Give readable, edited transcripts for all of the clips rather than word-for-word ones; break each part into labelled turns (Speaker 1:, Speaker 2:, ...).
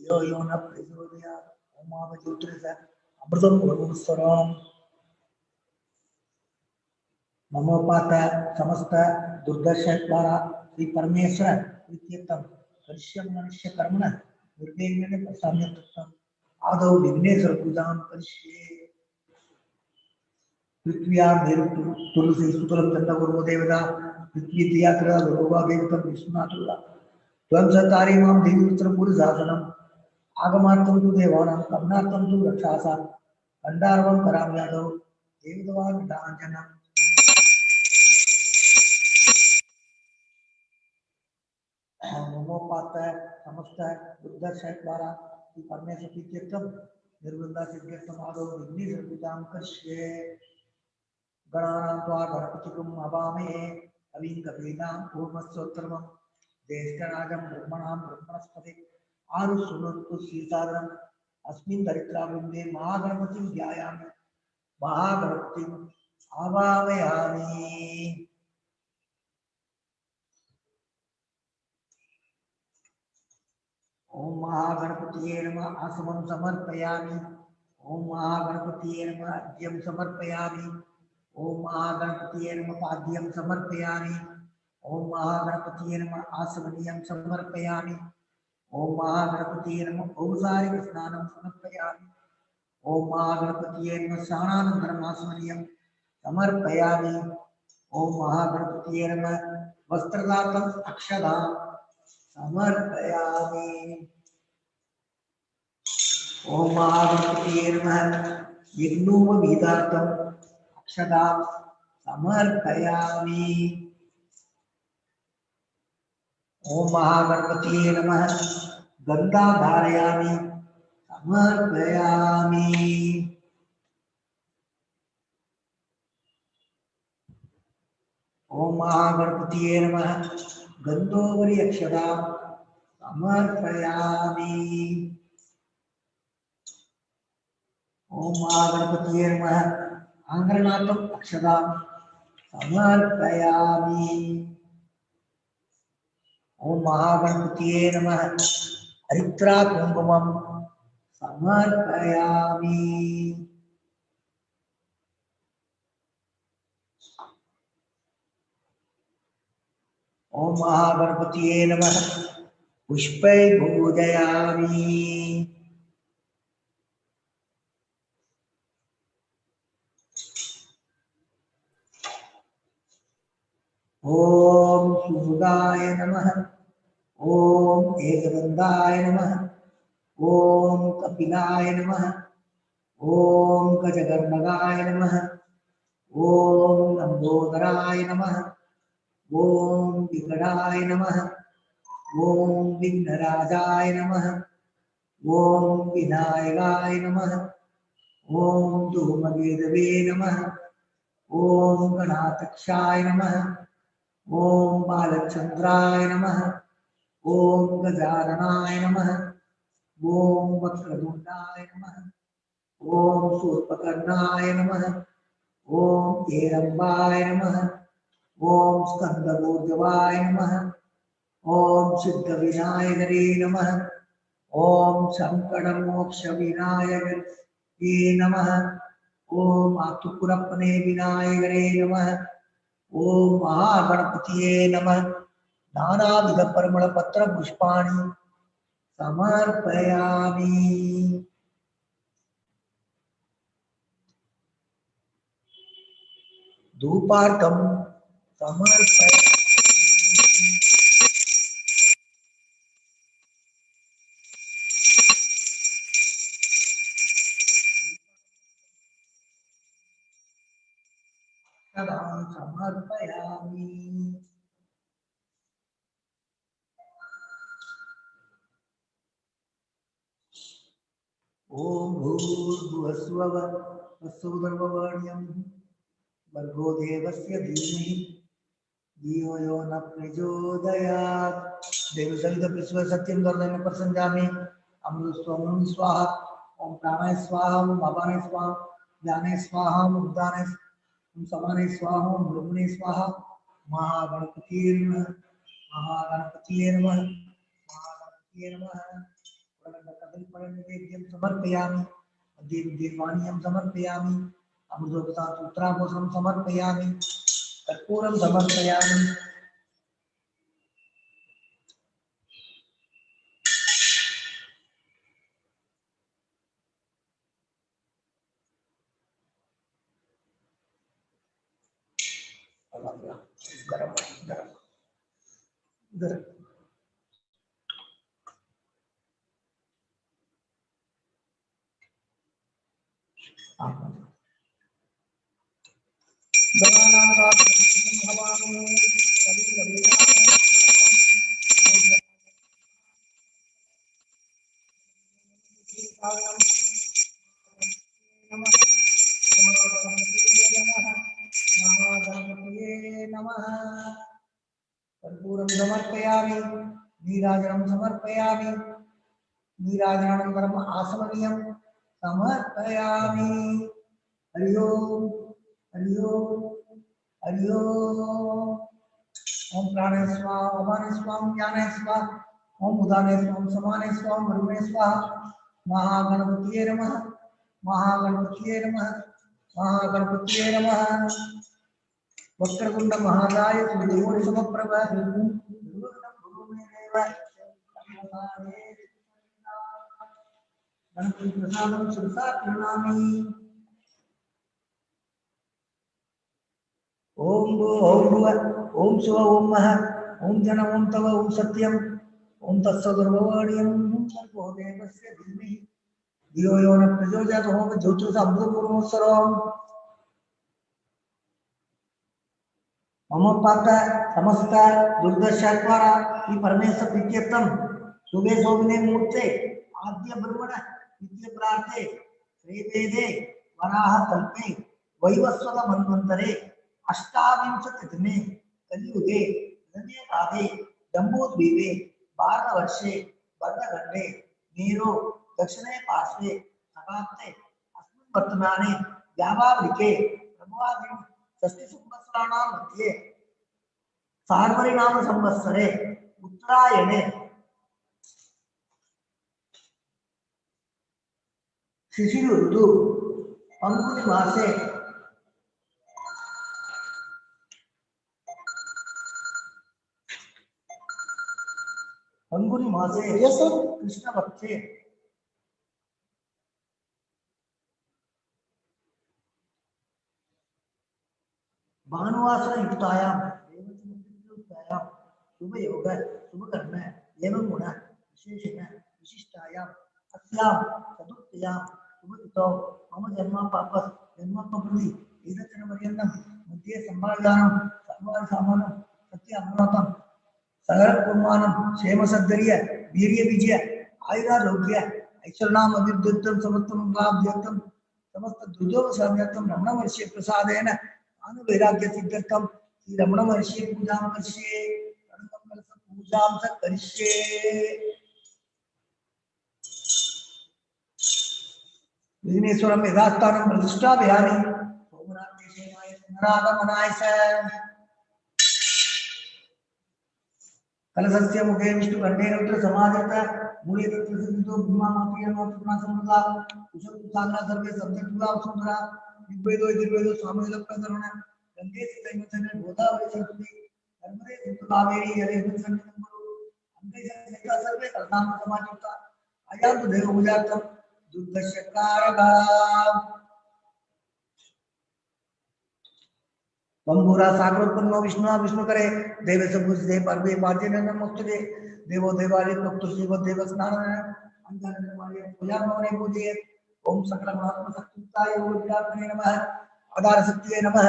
Speaker 1: यो यो न प्रचोदयात् ओमावज्योतिष अमृतं ब्रह्मस्वरम् नमोपात समस्त दुर्दर्श द्वारा श्री परमेश्वर प्रीत्यर्थम करिष्यं मनुष्य कर्मण निर्विघ्नेन प्रसाद्यर्थम आदौ विघ्नेश्वर पूजां करिष्ये पृथ्व्यां तुलसी सुतलं चंद्रगुरु देवता पृथ्वी दियात्रा रोगा देवता विष्णुनाथुला त्वं सतारि मां देवीत्र पुरुषासनम् आगमार्थं तु देवानां कमनार्थं तु रक्षासां खण्डारवं करामि यादव देवदवान् दाञ्जनम् नमोपात समस्त दुर्दर्श द्वारा श्री परमेश्वर प्रीत्यर्थम निर्विघ्न सिद्ध्यर्थम आदौ विघ्नेश्वर पूजां करिष्ये गणानां त्वा गणपतिं हवामहे कविं कवीनाम् ऊर्ध्वश्रोत्रमं ज्येष्ठराजं ब्रह्मणां ब्रह्मणस्पते आरुष्णोत्तु श्रीसादरम् अस्मिन् दरिद्रावृन्दे महागणपतिं ध्यायामि महागणपतिम् आवाहयामि। ओम महागणपतिये नमः आसमं समर्पयामि। ओम महागणपतिये नमः अर्घ्यं समर्पयामि। ओम महागणपतिये नमः पाद्यं समर्पयामि। ओम महागणपतिये नमः आसमनीयं समर्पयामि। ओम महागणपतिये नमः औपचारिक स्नानं समर्पयामि। ओम महागणपतिये नमः स्नानानन्तरम् आसमनीयं समर्पयामि। ओम महागणपतिये नमः वस्त्रदातम् अक्षदां समर्पयामि। ओम महागणपतिये नमः यज्ञोपवीतार्थम् अक्षदां समर्पयामि। ओम महागणपतिये नमः गंगा धारयामि समर्पयामि। ओम महागणपतिये नमः गंधोवरी अक्षदां समर्पयामि। ओम महागणपतिये नमः आंग्रनाथम् अक्षदां समर्पयामि। ओम महागणपतिये नमः हरिद्रा कुंकुमं समर्पयामि। ओम महागणपतिये नमः पुष्पै पूजयामि। ओम सूर्याय नमः। ओम एकदंताय नमः। ओम कपिलाय नमः। ओम गजकर्णकाय नमः। ओम लंबोदराय नमः। ओम विकटाय नमः। ओम विघ्नराजाय नमः। ओम विनायकाय नमः। ओम धूमकेतवे नमः। ओम गणाध्यक्षाय नमः। ओम बालचंद्राय नमः। ओम गजाननाय नमः। ओम वक्रतुंडाय नमः। ओम शूर्पकर्णाय नमः। ओम हेरंबाय नमः। ओम स्कंदमूर्धवाय नमः। ओम सिद्धविनायकरे नमः। ओम संकटमोक्षविनायकरे नमः। ओम आतुकुरप्पने विनायकरे नमः। ओम महागणपतिये नमः नानाविध परिमल पत्र पुष्पाणि समर्पयामि। धूपार्थं समर्पयामि। समर्पयामि। ओम भूर्भुवस्सुवः स्वस्तिर्वरेण्यं भर्गो देवस्य धीमहि धियो यो न प्रचोदयात्। देवसवितः सत्यं वरदान प्रसंजामि अमृतस्वं स्वाहा। ओम प्राणाय स्वाहा। ओम अपानाय स्वाहा। ज्ञानाय स्वाहा। ओम उदानाय समानाय स्वाहा। ओम ब्रह्मणे स्वाहा। महागणपतिये नमः। महागणपतिये नमः। महागणपतिये नमः। समर्पयामि दीर्घवाणीं समर्पयामि अमृतोपतासूत्राघोषं समर्पयामि कर्पूरं समर्पयामि गरम गरम गरम कर्पूरं समर्पयामि नीराजनं समर्पयामि नीराजनानन्तरम् आसमनीयं समर्पयामि हरि ओम हरि ओम हरि ओम ओम प्राणे स्वाहा अपाने स्वाहा ज्ञाने स्वाहा ओम उदाने स्वाहा समाने स्वाहा वरुणे स्वाहा महागणपतिये नमः महागणपतिये नमः महागणपतिये नमः वक्रतुंड महाकाय सूर्यकोटि समप्रभ गणपति प्रसादं शिरसा प्रणमामि ओम भो ओम भुव ओम शिव ओम मह ओम जन ओम तव ओम सत्यम ओम तत्सदुर्भवाण्यं भर्गो देवस्य धीमहि धियो यो न प्रचोदयात् ओम ज्योतिषामृतपूर्णोत्सरम् मम पाक समस्त दुर्दशा द्वारा ಈ ಪರಮೇಶ್ವರ ಪ್ರೀತ್ಯರ್ಥಂ ಶುಭೆ ಶೋಭನೆ ಮುಹೂರ್ತೆ ಆದ್ಯ ಬ್ರಹ್ಮಣ ನಿತ್ಯ ಪ್ರಾರ್ಥೆ ಶ್ರೀವೇದೆ ವರಾಹ ಕಲ್ಪೆ ವೈವಸ್ವತ ಮನ್ವಂತರೆ अष्टाविंशतितमे कलियुगे नदे राधे जम्बूद्वीपे भारतवर्षे वर्धखण्डे नीरो दक्षिणे पार्श्वे सकाप्ते अस्मिन् वर्तमाने व्यावावृके प्रभवादिं षष्टिसंवत्सराणां मध्ये सार्वरिनाम संवत्सरे उत्तरायणे शिशिर ऋतु पंगुनि मासे पंगुनि मासे कृष्ण पक्षे भानुवासर युक्तायां शुभ योग शुभ कर्म एवं गुण विशेषण विशिष्टायां अस्यां चतुर्थ्यां शुभ ऋतौ मम जन्म पापस जन्मोत्पत्ति एतच्चनपर्यन्तं मध्ये संभाव्यानं सर्वाणि सामानं सत्य अमृतं सगर कुर्मानं क्षेम सद्धर्य वीर्य विजय आयुरारोग्य ऐश्वर्याम अभिवृद्धिं समस्तम लाभ्यर्थं समस्त दुर्जोग साम्यर्थं रमण महर्षि प्रसादेन अनुवैराग्य सिद्धर्थं श्री रमण महर्षि पूजां करिष्ये पूजां च करिष्ये विघ्नेश्वरं यथास्थानं प्रतिष्ठापयामि सोमनाथ सेनाय पुनरागमनाय च कलशस्य मुखे विष्णु कंठे रुद्र समाजत मूले तत्र सिद्धो ब्रह्मा मात्रिया मात्रा समृद्धा कुशल सागरा सर्वे सब्दुला सुंदरा दिव्यदो दिव्यदो स्वामी लक्ष्मण गंगे सिद्धन गोदावरी सरस्वती नर्मदे सिंधु कावेरी हरे संगमरु अंगे सहिता सर्वे कलनाम समाजता अयातु देव पूजार्थं दुर्दशकारगा बंबूरा सागरोत्पन्नो विष्णु विष्णु करे देव सबुजे पर्वे पाजे नमस्तुते देवो देवालय भक्तो शिव देव स्नान अंजन निर्माल्य पूजा भवने पूजे ओम सकल महात्म शक्तिताय ओम विराटने नमः आधार शक्तिये नमः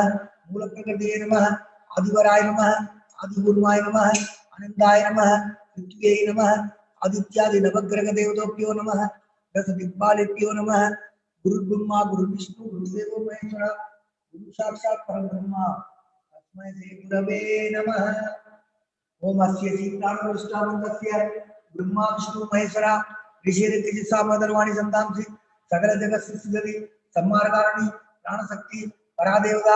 Speaker 1: मूल प्रकृतिये नमः आदिवराय नमः आदिपूर्वाय नमः आनंदाय नमः पृथ्व्यै नमः आदित्यादि नवग्रह देवताभ्यो नमः दश दिक्पालेभ्यो नमः गुरु ब्रह्मा गुरु विष्णु गुरुदेवो महेश्वर गुरु साक्षात् परम ब्रह्मा तस्मै श्री गुरवे नमः ओम अस्य श्रीप्राणवृष्टामन्दस्य ब्रह्मा विष्णु महेश्वर ऋषिरति सामदर्वाणी संतांसि सकल जगत सृष्टि सम्मार्गारणि प्राण शक्ति परादेवता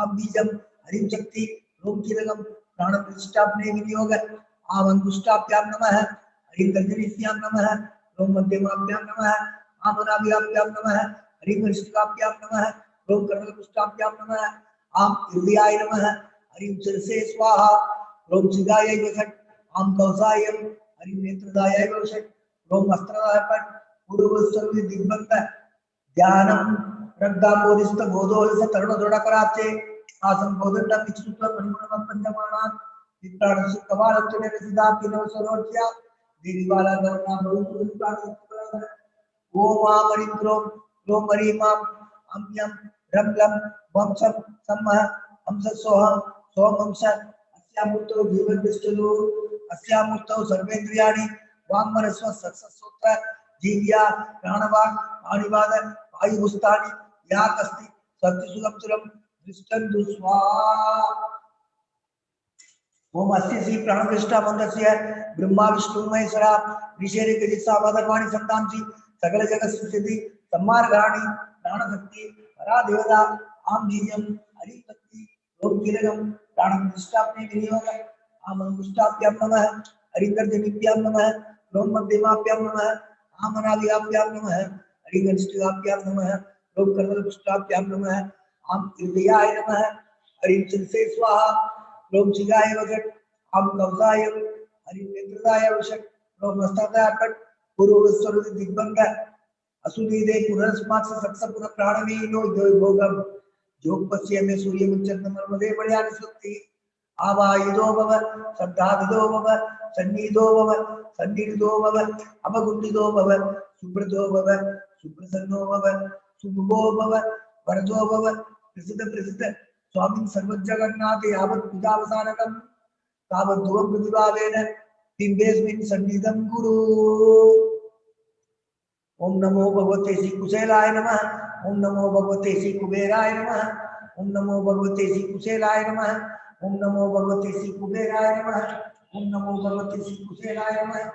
Speaker 1: आप बीजम हरिम शक्ति रोम कीलकम प्राण प्रतिष्ठापने विनियोग आव अंकुष्टाभ्यां नमः हरिम गर्जनीस्यां नमः रोम मध्यमाभ्यां नमः आमनाभ्याभ्यां नमः हरिं हृष्टिकाभ्यां नमः ओम कर्णपुष्टाभ्यां नमः आम हृदयाय नमः हरिं शिरसे स्वाहा ओम चिदाय वषट् आम कौसाय हरिं नेत्रदाय वषट् ओम अस्त्रदाय पट् पूर्वस्वर्ग दिग्बंध ध्यानम रक्तांबोधिस्थ गोदोलस तरुण दृढ़कराचे आसं बोधंडं विचुत्व परिमणं पंचमानां विप्राणस्य कवालत्वने रसिदापिनव सरोज्या देवीवाला गौरना बहुपुरुषाः ओम आमरिं क्रोम क्रोम हरिमाम अम्यं रम्लं वंशं सम्मः हंससोहं सोमंस अस्यामूर्तौ जीवद्दृष्टलो अस्यामूर्तौ सर्वेन्द्रियाणि वाङ्मनस्व सत्सश्रोत्र जीव्या प्राणवान् पाणिपाद वायुस्थानि याकस्ति सत्यसुखं सुरं दृष्टं दुस्वा ओम अस्य श्री प्राणकृष्टा मंगस्य ब्रह्मा विष्णु महेश्वरा ऋषिरे कजिसा वादपाणि संतांसि सकल जगत सुसिद्धि सम्मार्गाणि प्राण शक्ति परा देवता आम जीवम हरि शक्ति ओम किलगम प्राण प्रतिष्ठापने विनियोग आम अंगुष्ठाभ्यां नमः हरिंगर्जनिभ्यां नमः ओम मध्यमाभ्यां नमः आम अनादिभ्यां नमः हरिंगर्ष्ठाभ्यां नमः ओम कर्णपुष्ठाभ्यां नमः आम हृदयाय नमः हरिं चिंसे स्वाहा ओम शिगाय वगट आम कवसाय हरिं नेत्रदाय वषट ओम मस्तकाय पट पूर्वस्वर्ग दिग्बंध असुरीदे पुनरस्मात् सक्ष पुनः प्राणवीनो भोगम जोगपस्य में सूर्य मुचंद मर्मदे बड़यानि स्वस्ति आवायुदो भव श्रद्धाविदो भव सन्निधो भव सन्निधो भव अपगुंडितो भव सुब्रतो भव सुप्रसन्नो भव सुभुगो भव वरदो भव प्रसिद्ध प्रसिद्ध स्वामी सर्वजगन्नाथ यावत् पूजावसानकं तावत् ध्रुवं प्रतिभावेन बिम्बेस्मिन् सन्निधं कुरु ओम नमो भगवते श्री कुशेलाय नमः ओम नमो भगवते श्री कुबेराय नमः ओम नमो भगवते श्री कुशेलाय नमः ओम नमो भगवते श्री कुबेराय नमः ओम नमो भगवते श्री कुशेलाय नमः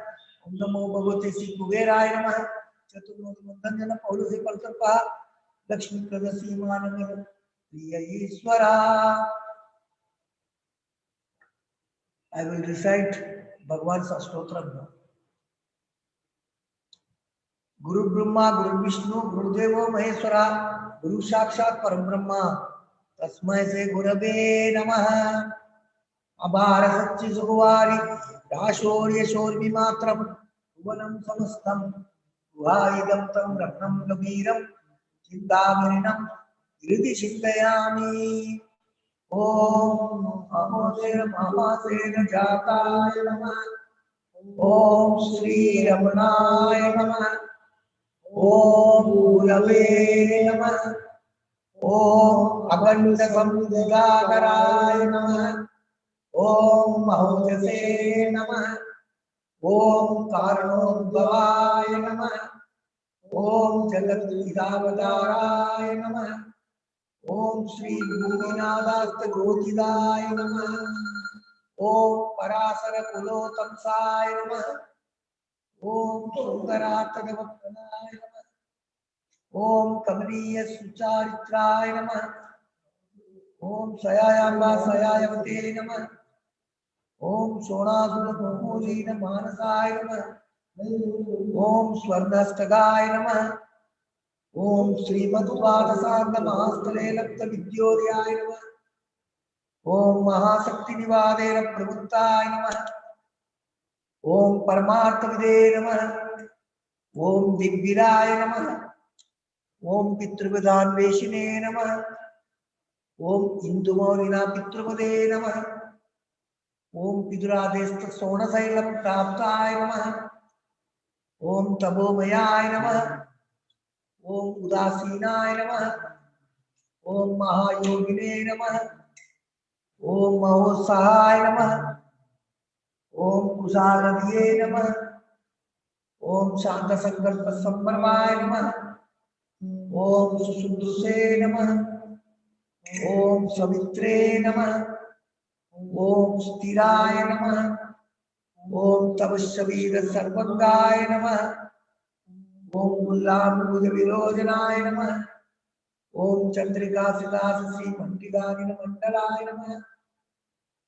Speaker 1: ओम नमो भगवते श्री कुबेराय नमः चतुर्मुखमंथन पौलुषे पल्सर्पः लक्ष्मी प्रदसी मानव प्रिय ईश्वरा I will recite Bhagavan's स्तोत्र गुरु ब्रह्मा गुरु विष्णु गुरुदेवो महेश्वरा गुरु साक्षात् परम ब्रह्मा तस्मै से गुरवे नमः अपार सच्चि सुगुवारि दाशोर्य शोर्मिमात्रम भुवनं समस्तं गुहाइदं तं रत्नं गभीरं चिन्तामणिनं हृदि चिन्तयामि ओम अमोसेन महासेन जाताय नमः ओम श्री रमणाय नमः ओम गुरवे नमः ओम अखंड समुद्राकराय नमः ओम महोजसे नमः ओम कारणोद्भवाय नमः ओम जगद्गीतावताराय नमः ओम श्री भूमिनादास्त गोचिदाय नमः ओम पराशर कुलोतंसाय नमः ओम सुंदरातगवत्तनाय नमः ओम कमनीय सुचारित्राय नमः ओम सयायाम्बा सयायवते नमः ओम शोणासुरमूलीन मानसाय नमः ओम स्वर्णस्तगाय नमः ओम श्रीमद्वादशांग महास्थले लप्त विद्योदयाय नमः ओम महाशक्ति निवादेन प्रवृत्ताय नमः ओम परमार्थ विदे नमः ओम दिग्विराय नमः ओम पितृपदान्वेषिणे नमः ओम इंदुमौलिना पितृपदे नमः ओम पितुरादेस्त सोणशैलं प्राप्ताय नमः ओम तपोमयाय नमः ओम उदासीनाय नमः ओम महायोगिने नमः ओम महोत्साहाय नमः ओम कुशालदिये नमः ओम शांत संकल्प संभ्रमाय नमः ओम सुशुद्धसे नमः ओम सवित्रे नमः ओम स्थिराय नमः ओम तपस्वीर सर्वंगाय नमः ओम उल्लाभुज विरोचनाय नमः ओम चंद्रिका सिदास श्री मंडिगानिन मंडलाय नमः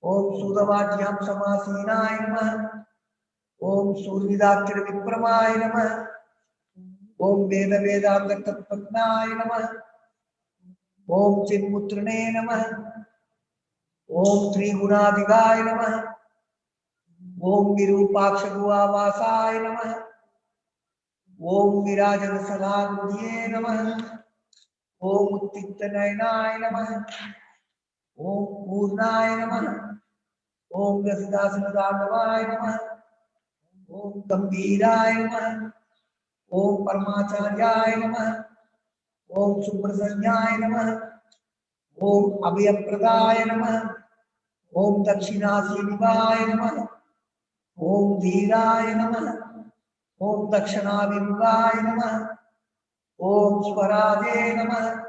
Speaker 1: ओम सुदवाज्यां समासीनाय नमः ओम सूर्यदात्र विप्रमाय नमः ओम वेद वेदांत तत्पज्ञाय नमः। ओम चिन्मुत्रणे नमः। ओम त्रिगुणाधिकाय नमः। ओम विरूपाक्ष गुहावासाय नमः। ओम विराजन सदाबुद्धये नमः। ओम उत्तिक्त नयनाय नमः। ओम पूर्णाय नमः। ओम रसदासनदानवाय नमः। ओम गंभीराय नमः। ओम परमाचार्याय नमः। ओम सुप्रसन्नाय नमः। ओम अभयप्रदाय नमः। ओम दक्षिणासीनिवाय नमः। ओम धीराय नमः। ओम दक्षिणाभिमुखाय नमः। ओम स्वराजे नमः।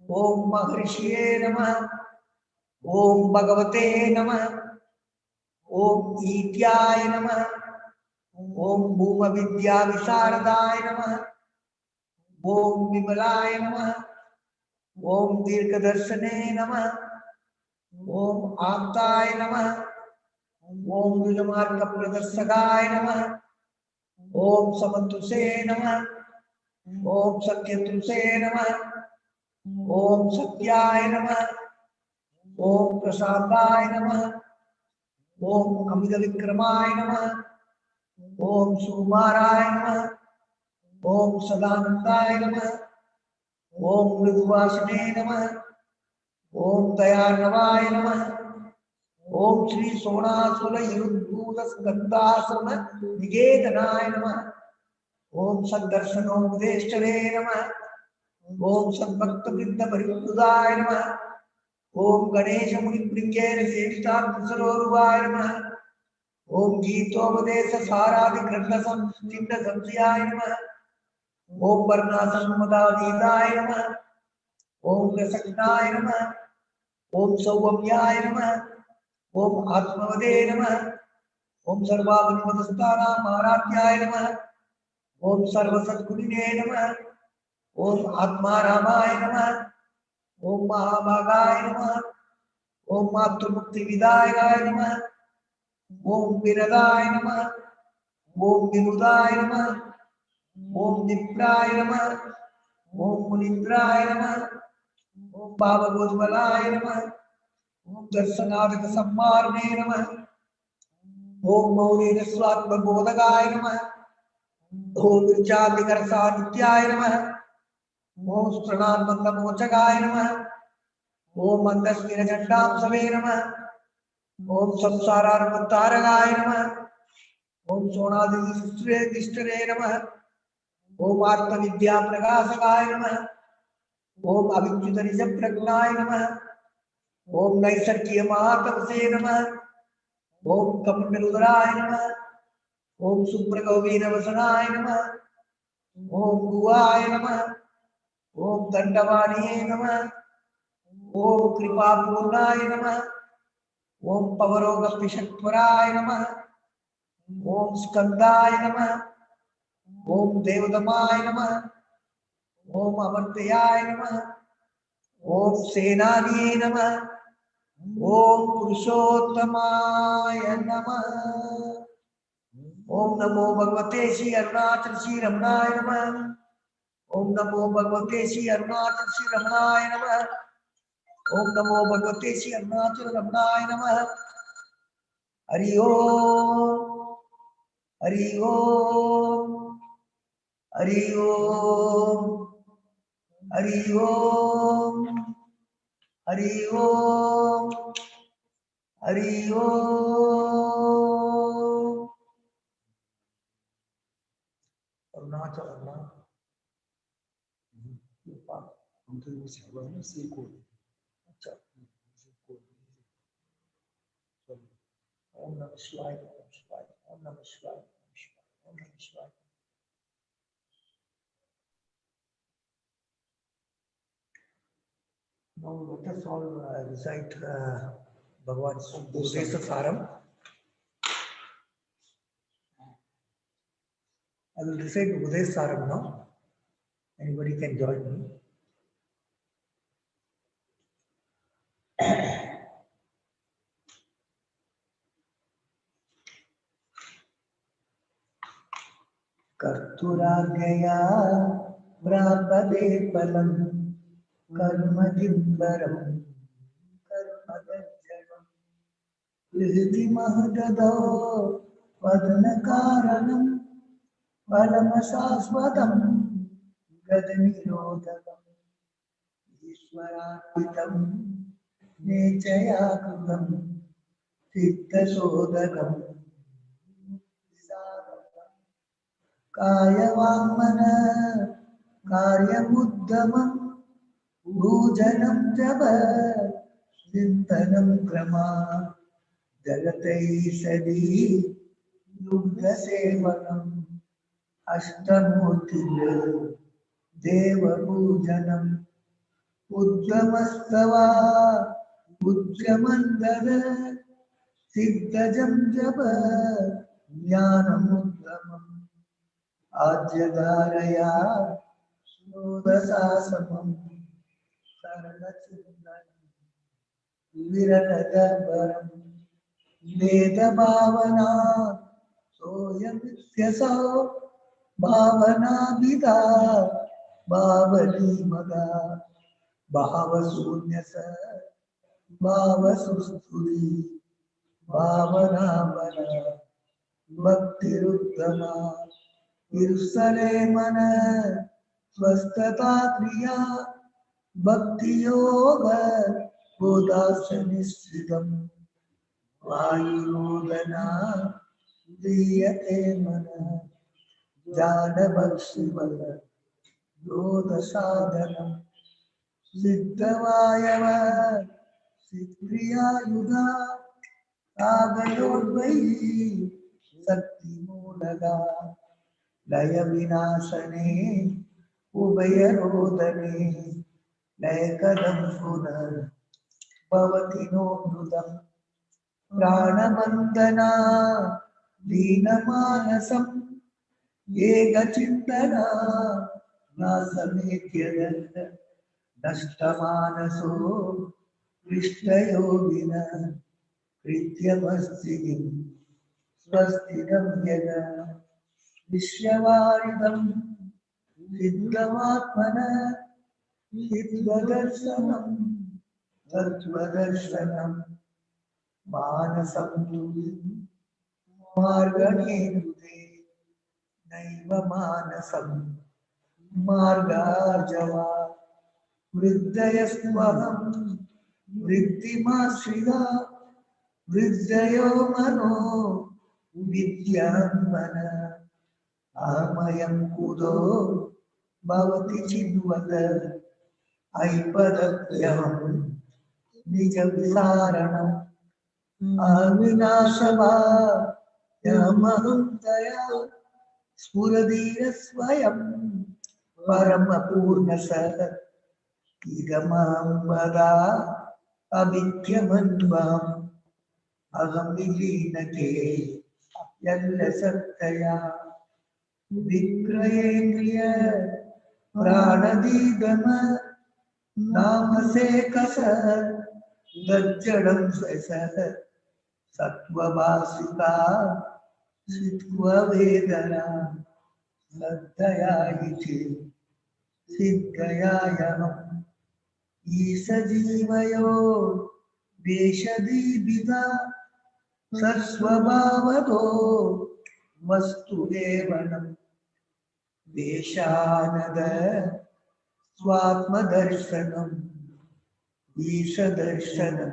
Speaker 1: ओम महर्षिये नमः। ओम भगवते नमः। ओम ईत्याय नमः। ओम भूम विद्या विशारदाय नमः। ओम विमलाय नमः। ओम दीर्घदर्शने नमः। ओम आप्ताय नमः। ओम रुजमार्ग प्रदर्शकाय नमः। ओम समंतुसे नमः। ओम सत्यतुसे नमः। ओम सत्याय नमः। ओम प्रसादाय नमः। ओम अमित विक्रमाय नमः। ओम सुकुमाराय नमः। ओम सदानंदाय नमः। ओम मृदुवासने नमः। ओम दयार्णवाय नमः। ओम श्री सोणासुर युद्धूत स्कंदाश्रम निकेतनाय नमः। ओम सद्दर्शनोपदेष्टवे नमः। ओम सद्भक्त वृद्ध परिवृताय नमः। ओम गणेश मुनि प्रिंगेर सेविताय नमः। ओम गीतोपदेश सारादि ग्रंथ संचित संशयाय नमः। ओम वर्णासन्मदातीताय नमः। ओम रसज्ञाय नमः। ओम सौम्याय नमः। ओम आत्मवदे नमः। ओम सर्वात्मस्थानामाराध्याय नमः। ओम सर्वसद्गुणिने नमः। ओम आत्मारामाय नमः। ओम महाभागाय नमः। ओम मातृमुक्ति विदायकाय नमः। ओम विरदाय नमः। ओम विनुदाय नमः। ओम निप्राय नमः। ओम मुनीन्द्राय नमः। ओम भावगोज्वलाय नमः। ओम दर्शनादक सम्मार्णे नमः। ओम मौलेन स्वात्मबोधकाय नमः। ओम विचादिकरसानित्याय नमः। ओम स्त्रणान्मन्दमोचकाय नमः। ओम मंदस्मिरचण्डांसवे नमः। ओम संसारार्मतारकाय नमः। ओम सोणादिष्टरे नमः। ओम आत्मविद्या प्रकाशकाय नमः। ओम अविच्युत निज प्रज्ञाय नमः। ओम नैसर्गिक महातपसे नमः। ओम कमंडलुदराय नमः। ओम सुप्रगौवीरवसनाय नमः। ओम गुहाय नमः। ओम दंडवाणीये नमः। ओम कृपापूर्णाय नमः। ओम पवरोग पिशक्वराय नमः। ओम स्कंदाय नमः। ओम देवदमाय नमः। ओम अमर्त्याय नमः। ओम सेनानिये नमः। ओम पुरुषोत्तमाय नमः। ओम नमो भगवते श्री अरुणाचल श्री रमणाय नमः। ओम नमो भगवते श्री अरुणाचल श्री रमणाय नमः। ओम नमो भगवते श्री अरुणाचल रमणाय नमः। हरि ओम। हरि ओम। हरि ओम। हरि ओम। हरि ओम। हरि ओम। अरुणाचल अरुणाचल अच्छा। ओम नमः शिवाय। ओम शिवाय। ओम नमः शिवाय। ओम शिवाय। ओम नमः शिवाय। Now let us all recite Bhagavan's Udesa Saram. I will recite Udesa Saram now. Anybody can join me. कर्तुं चतुराज्ञया प्राप्यते फलं कर्म किंकरं कर्मजं विधि महददो वदनकारणं फलमशाश्वतं गदनिरोधकम् ईश्वरार्पितं नेचया कृतं चित्तशोधकम् कायवाङ्मन कार्यमुद्यमं भूजनं जप चिन्तनं क्रमा जगतैषधी युक्तसेवनम् अष्टमूर्तिर्देवपूजनम् उद्यमस्तवा उद्यमन्दर सिद्धजं जप ज्ञानमुद्यमम् आज्यधारया शोधशासनम् सर्वचिन्तनं विरलदर्पणम् वेदभावना सोऽयमित्यसौ भावनाभिधा भावलीमगा भावशून्यस भावसुस्तुति भावनामन भक्तिरुत्तमा इरुसले मन स्वस्थता क्रिया भक्ति योग बोधासनिश्चितम् वायुरोदना दीयते मन जानभक्षिवल योधसाधनम् सिद्धवायव सिद्धियायुधा कागयोद्वयी शक्तिमूलगा लय विनाशने उभयरोदने लयकदं पुनर्भवति नोऽमृतम् प्राणबन्धना दीनमानसं एकचिन्तना नासमेत्यदत् नष्टमानसो पृष्ठयोगिन कृत्यमस्ति स्वस्तिनं यद विश्ववारिदं सिद्धमात्मन सिद्धदर्शनं तत्त्वदर्शनं मानसं मार्गणे नुते नैव मानसं मार्गार्जवा वृद्धयस्त्वहं वृद्धिमाश्रिता वृद्धयो मनो विद्यां मन अहमयं कुतो भवति चिन्वद ऐपदत्यहं निजविसारणम् अविनाशवा यमहं दया स्फुरदीर स्वयं परमपूर्णसः इदमहं वदा अभिख्यमन्वहम् अहं विलीनके यल्लसत्तया विक्रयेन्द्रिय प्राणदीगम नामसेकस दज्जडं स्वसः सत्वभासिका सित्ववेदना श्रद्धया इति सिद्धयायनम् ईशजीवयो देशदीपिता सस्वभावतो वस्तुदेवनं देशानद स्वात्मदर्शनम् ईशदर्शनं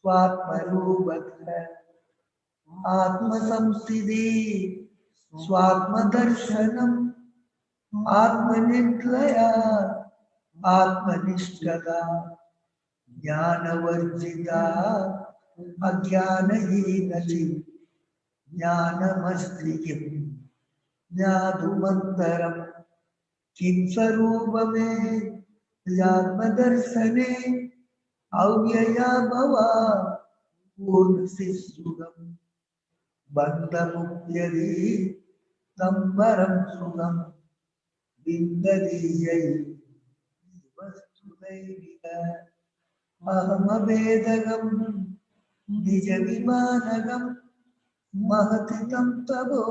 Speaker 1: स्वात्मरूपतः आत्मसंस्थिति स्वात्मदर्शनम् आत्मनिर्दया आत्मनिष्ठता ज्ञानवर्जिता अज्ञानहीनचि ज्ञानमस्ति किं ज्ञातुमन्तरं किं स्वरूपमे आत्मदर्शने अव्यया भवा पूर्णसिद्धुकम् बन्धमुक्त्यदि तं परं सुखं विन्ददीयै वस्तुदैविक अहमवेदकं निजविमानकं महति तं तवो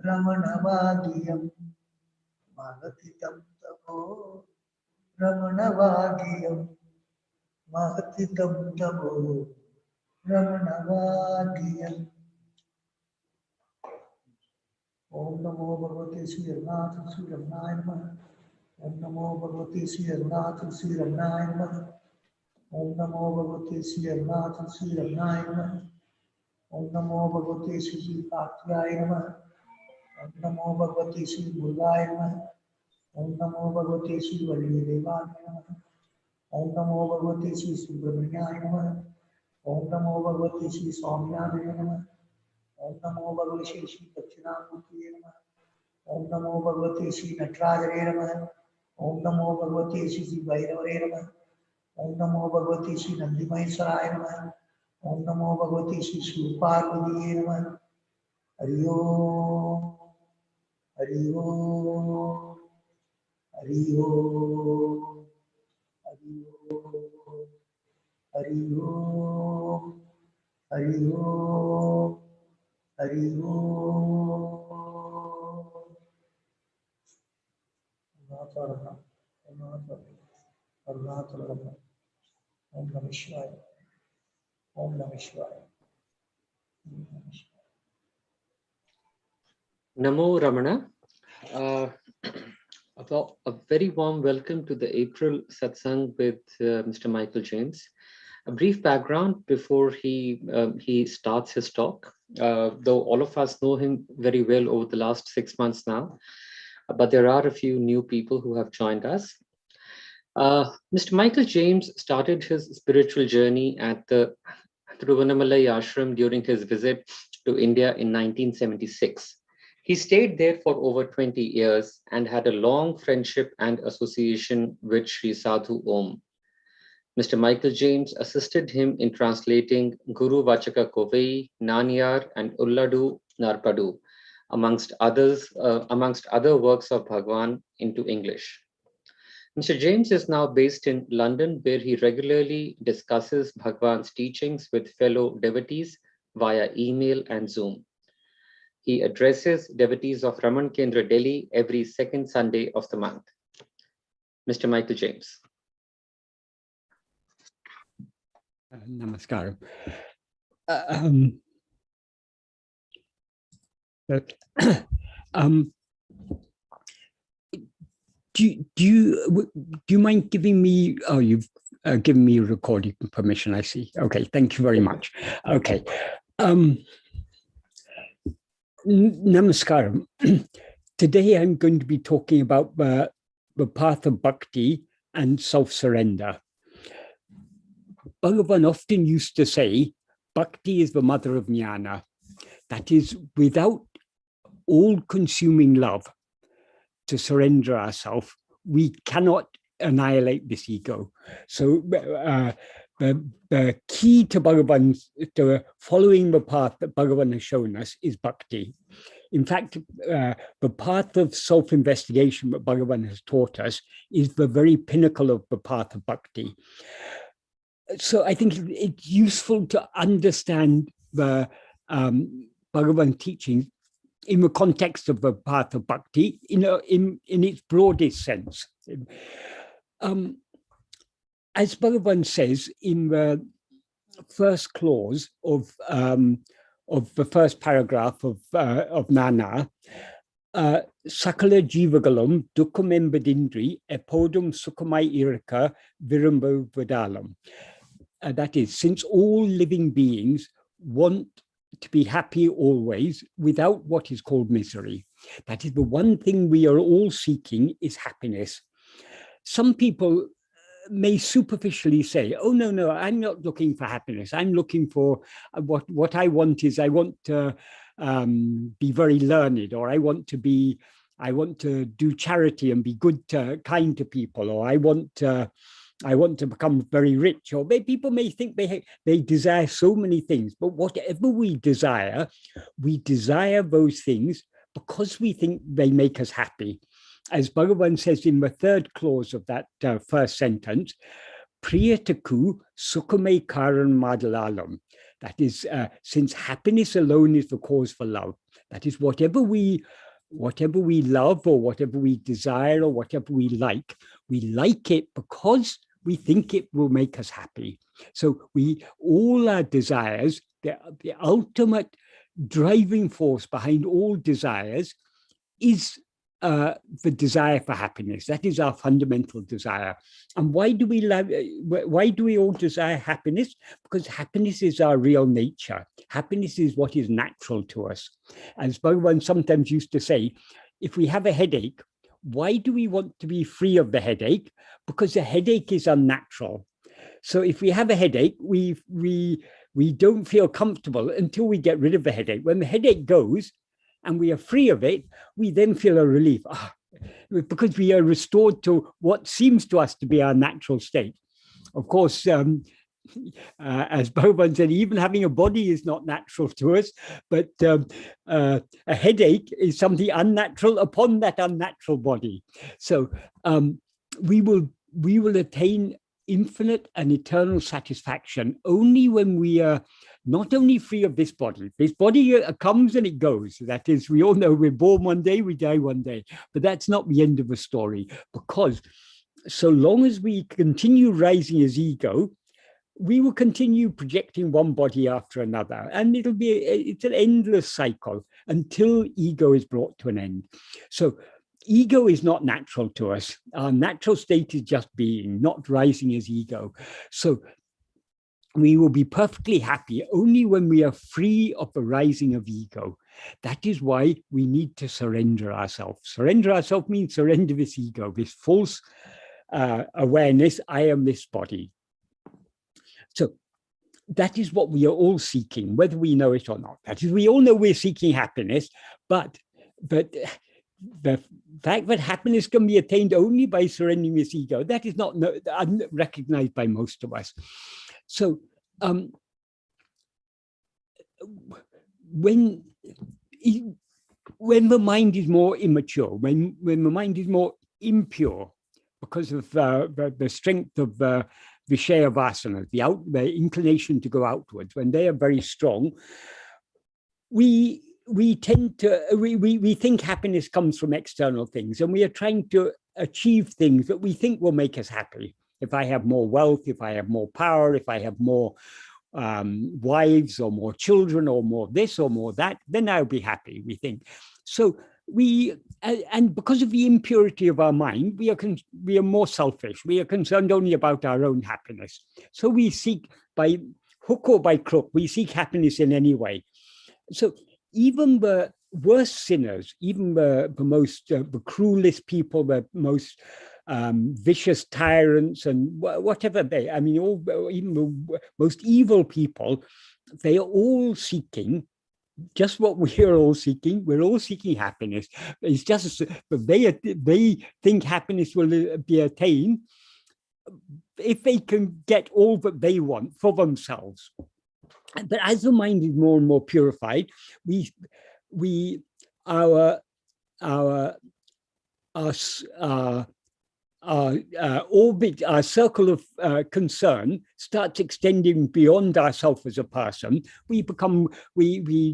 Speaker 1: Ramanavagiyam Mahatitam Tamo Ramanavagiyam Mahatitam Tamo Ramanavagiyam. Om Namo Bhagavate Sri Raghunath Sri Ramanaya Namaha. Om Namo Bhagavate Sri Raghunath Sri Ramanaya Namaha. Om Namo Bhagavate Sri Raghunath Sri Ramanaya Namaha. Om Namo Bhagavate Sri Kartiyaya Namaha. Om Namo Bhagavate Sri Murgaya Namaha. Om Namo Bhagavate Sri Validevaya Namaha. Om Namo Bhagavate Sri Subramanyaya Namaha. Om Namo Bhagavate Sri Swaminataya Namaha. Om Namo Bhagavate Sri Dakshinamurtiye Namaha. Om Namo Bhagavate Sri Natarajare Namaha. Om Namo Bhagavate Sri Bhairavare Namaha. Om Namo Bhagavate Sri Nandimaheswaraya Namaha. Om Namo Bhagavate Sri Parvatiye Namaha. Hari Om, Hari Om, Hari Om, Hari Om, Hari Om, Hari Om, Hari Om. Om Namah Shivaya. Om Namah Shivaya. Om Namah Shivaya.
Speaker 2: Namo Ramana. A very warm welcome to the April Satsang with Mr. Michael James. A brief background before he starts his talk, though all of us know him very well over the last 6 months now, but there are a few new people who have joined us. Mr. Michael James started his spiritual journey at the Thiruvannamalai ashram during his visit to India in 1976. He stayed there for over 20 years and had a long friendship and association with Sri Sadhu Om. Mr. Michael James assisted him in translating Guru Vachaka Kovai, Naniyar, and Ulladu Narpadu, amongst other works of Bhagavan into English. Mr. James is now based in London, where he regularly discusses Bhagavan's teachings with fellow devotees via email and Zoom. He addresses devotees of Ramana Kendra, Delhi every second Sunday of the month. Mr. Michael James.
Speaker 3: Namaskaram. Do you mind giving me? Oh, you've given me recording permission. I see. Okay, thank you very much. Okay. Namaskaram. Today I'm going to be talking about the path of bhakti and self-surrender. Bhagavan often used to say, bhakti is the mother of jnana. That is, without all-consuming love to surrender ourselves, we cannot annihilate this ego. So the key to following the path that Bhagavan has shown us is bhakti. In fact, the path of self-investigation that Bhagavan has taught us is the very pinnacle of the path of bhakti. So I think it's useful to understand the Bhagavan teaching in the context of the path of bhakti, in its broadest sense. As Bhagavan says in the first clause of the first paragraph of Nana, Sakala Jivagalam Dukkamembadindri Epodum Sukhamai Iraka Virumbo Vadalam. That is, since all living beings want to be happy always without what is called misery. That is the one thing we are all seeking is happiness. Some people may superficially say, oh, no, I'm not looking for happiness. I'm looking for what I want is I want to be very learned, or I want to do charity and be good, kind to people, or I want to become very rich, or people may think they desire so many things, but whatever we desire those things because we think they make us happy. As Bhagavan says in the third clause of that first sentence, Priyataku Sukhame Karan Madalalam. That is, since happiness alone is the cause for love. That is, whatever we love or whatever we desire or whatever we like it because we think it will make us happy. So all our desires, the ultimate driving force behind all desires is the desire for happiness. That is our fundamental desire. And why do we all desire happiness? Because happiness is our real nature. Happiness is what is natural to us. As Bhagavan sometimes used to say, if we have a headache, why do we want to be free of the headache? Because the headache is unnatural. So if we have a headache, we don't feel comfortable until we get rid of the headache. When the headache goes and we are free of it, we then feel a relief because we are restored to what seems to us to be our natural state. Of course, as Bhagavan said, even having a body is not natural to us, but a headache is something unnatural upon that unnatural body. So we will attain infinite and eternal satisfaction only when we are not only free of this body. This body comes and it goes. That is, we all know we're born one day, we die one day. But that's not the end of the story, because so long as we continue rising as ego, we will continue projecting one body after another, and it's an endless cycle until ego is brought to an end. So ego is not natural to us. Our natural state is just being, not rising as ego. So we will be perfectly happy only when we are free of the rising of ego. That is why we need to surrender ourselves. Surrender ourselves means surrender this ego, this false awareness, I am this body. So that is what we are all seeking, whether we know it or not. That is, we all know we're seeking happiness, but the fact that happiness can be attained only by surrendering this ego, that is not recognized by most of us. So when the mind is more immature, when the mind is more impure because of the strength of the Vishaya Vasana, the inclination to go outwards, when they are very strong, we tend to, we think happiness comes from external things, and we are trying to achieve things that we think will make us happy. If I have more wealth, if I have more power, if I have more wives or more children or more this or more that, then I'll be happy, we think. So and because of the impurity of our mind, we are more selfish. We are concerned only about our own happiness. So we seek, by hook or by crook, we seek happiness in any way. So even the worst sinners, even the cruelest people, the most vicious tyrants and whatever even the most evil people, they are all seeking just what we are all seeking. We're all seeking happiness. It's just they think happiness will be attained if they can get all that they want for themselves. But as the mind is more and more purified, our orbit, our circle of concern starts extending beyond ourselves as a person. We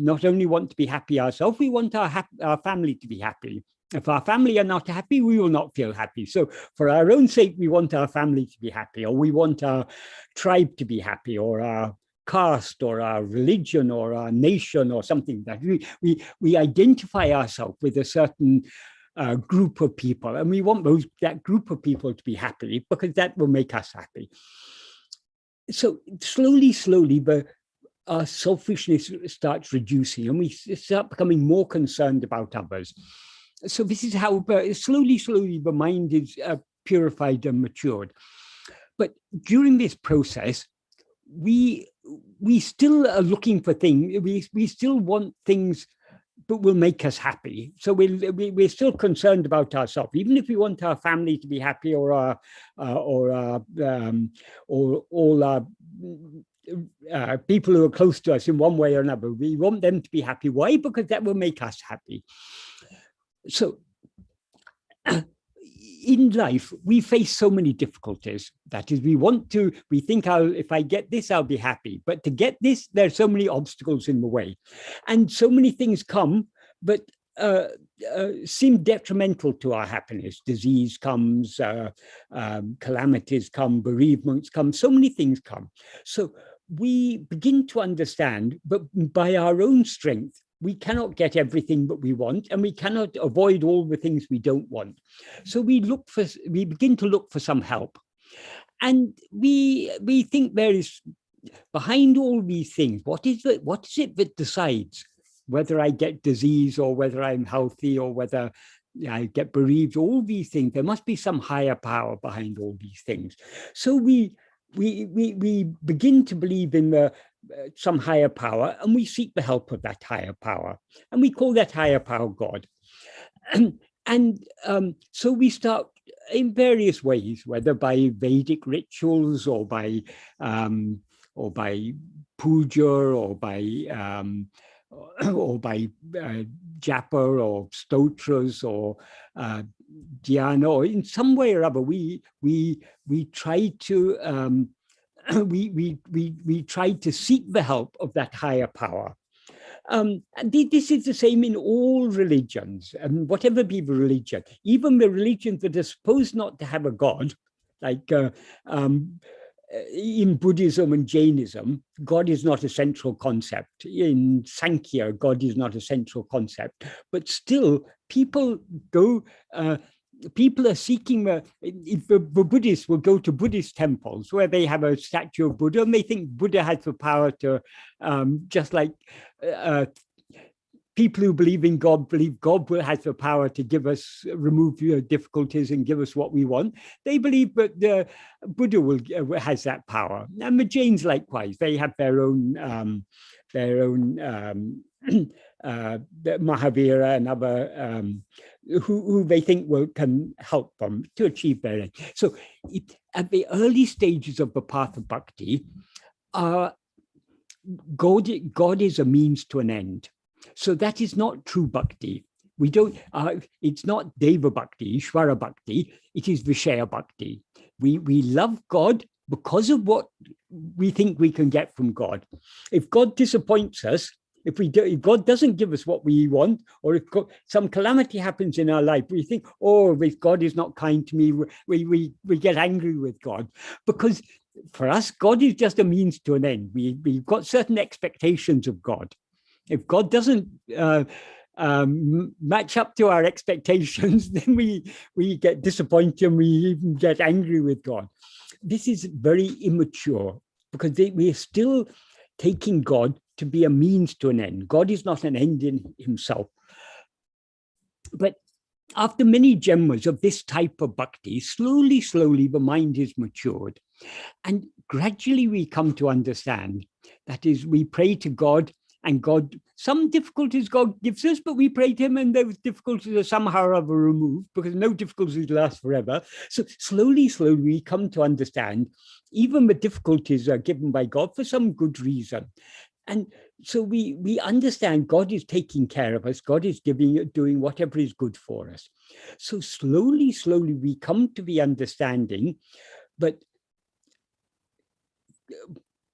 Speaker 3: not only want to be happy ourselves, we want our family to be happy. If our family are not happy, we will not feel happy. So for our own sake, we want our family to be happy, or we want our tribe to be happy, or our caste, or our religion, or our nation, or something. That we identify ourselves with a certain group of people, and we want that group of people to be happy because that will make us happy. So slowly, our selfishness starts reducing, and we start becoming more concerned about others. So this is how slowly the mind is purified and matured. But during this process, we still are looking for things. We still want things that will make us happy. So we're still concerned about ourselves, even if we want our family to be happy, or all our people who are close to us in one way or another. We want them to be happy. Why? Because that will make us happy. So in life, we face so many difficulties. That is, we think if I get this, I'll be happy. But to get this, there's so many obstacles in the way. And so many things come, but seem detrimental to our happiness. Disease comes, calamities come, bereavements come, so many things come. So we begin to understand, but by our own strength, we cannot get everything that we want, and we cannot avoid all the things we don't want. So we begin to look for some help. And we think there is, behind all these things, what is it that decides whether I get disease or whether I'm healthy or whether I get bereaved? All these things, there must be some higher power behind all these things. So we begin to believe in some higher power, and we seek the help of that higher power, and we call that higher power God. And so we start in various ways, whether by Vedic rituals or by puja or by japa or stotras or dhyana, or in some way or other, we try to we try to seek the help of that higher power. And this is the same in all religions, and whatever be the religion, even the religions that are supposed not to have a God, like in Buddhism and Jainism, God is not a central concept. In Sankhya, God is not a central concept. But still, people are seeking, the Buddhists will go to Buddhist temples where they have a statue of Buddha, and they think Buddha has the power to, just like people who believe in God believe God has the power to remove difficulties and give us what we want. They believe that the Buddha has that power. And the Jains likewise, they have their own Mahavira and other who they think can help them to achieve their end. So at the early stages of the path of bhakti, God is a means to an end. So that is not true bhakti. We don't. It's not Deva bhakti, Ishvara bhakti. It is Vishaya bhakti. We love God because of what we think we can get from God. If God disappoints us, if God doesn't give us what we want, or if some calamity happens in our life, we think, oh, if God is not kind to me, we get angry with God, because for us, God is just a means to an end. We've got certain expectations of God. If God doesn't match up to our expectations, then we get disappointed and we even get angry with God. This is very immature, because we are still taking God to be a means to an end. God is not an end in himself. But after many janmas of this type of bhakti, slowly, the mind is matured. And gradually we come to understand, that is, we pray to God, and God, some difficulties God gives us, but we pray to him, and those difficulties are somehow or other removed, because no difficulties last forever. So slowly we come to understand, even the difficulties are given by God for some good reason. And so we understand God is taking care of us. God is doing whatever is good for us. So slowly we come to the understanding, but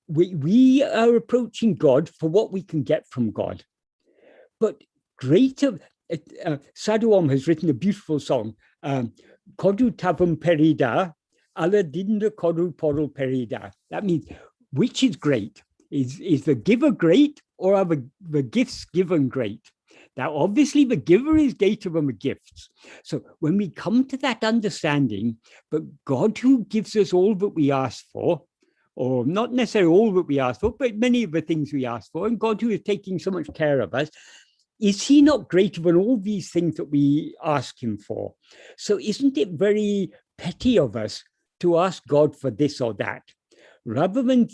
Speaker 3: we are approaching God for what we can get from God. But greater, Sadhu Om has written a beautiful song, Kodu Tavam Perida, Ala Dinda Kodu Podal Perida. That means, which is great? Is the giver great, or are the gifts given great? Now, obviously, the giver is greater than the gifts. So when we come to that understanding, but God who gives us all that we ask for, or not necessarily all that we ask for, but many of the things we ask for, and God who is taking so much care of us, is he not greater than all these things that we ask him for? So isn't it very petty of us to ask God for this or that? Rather than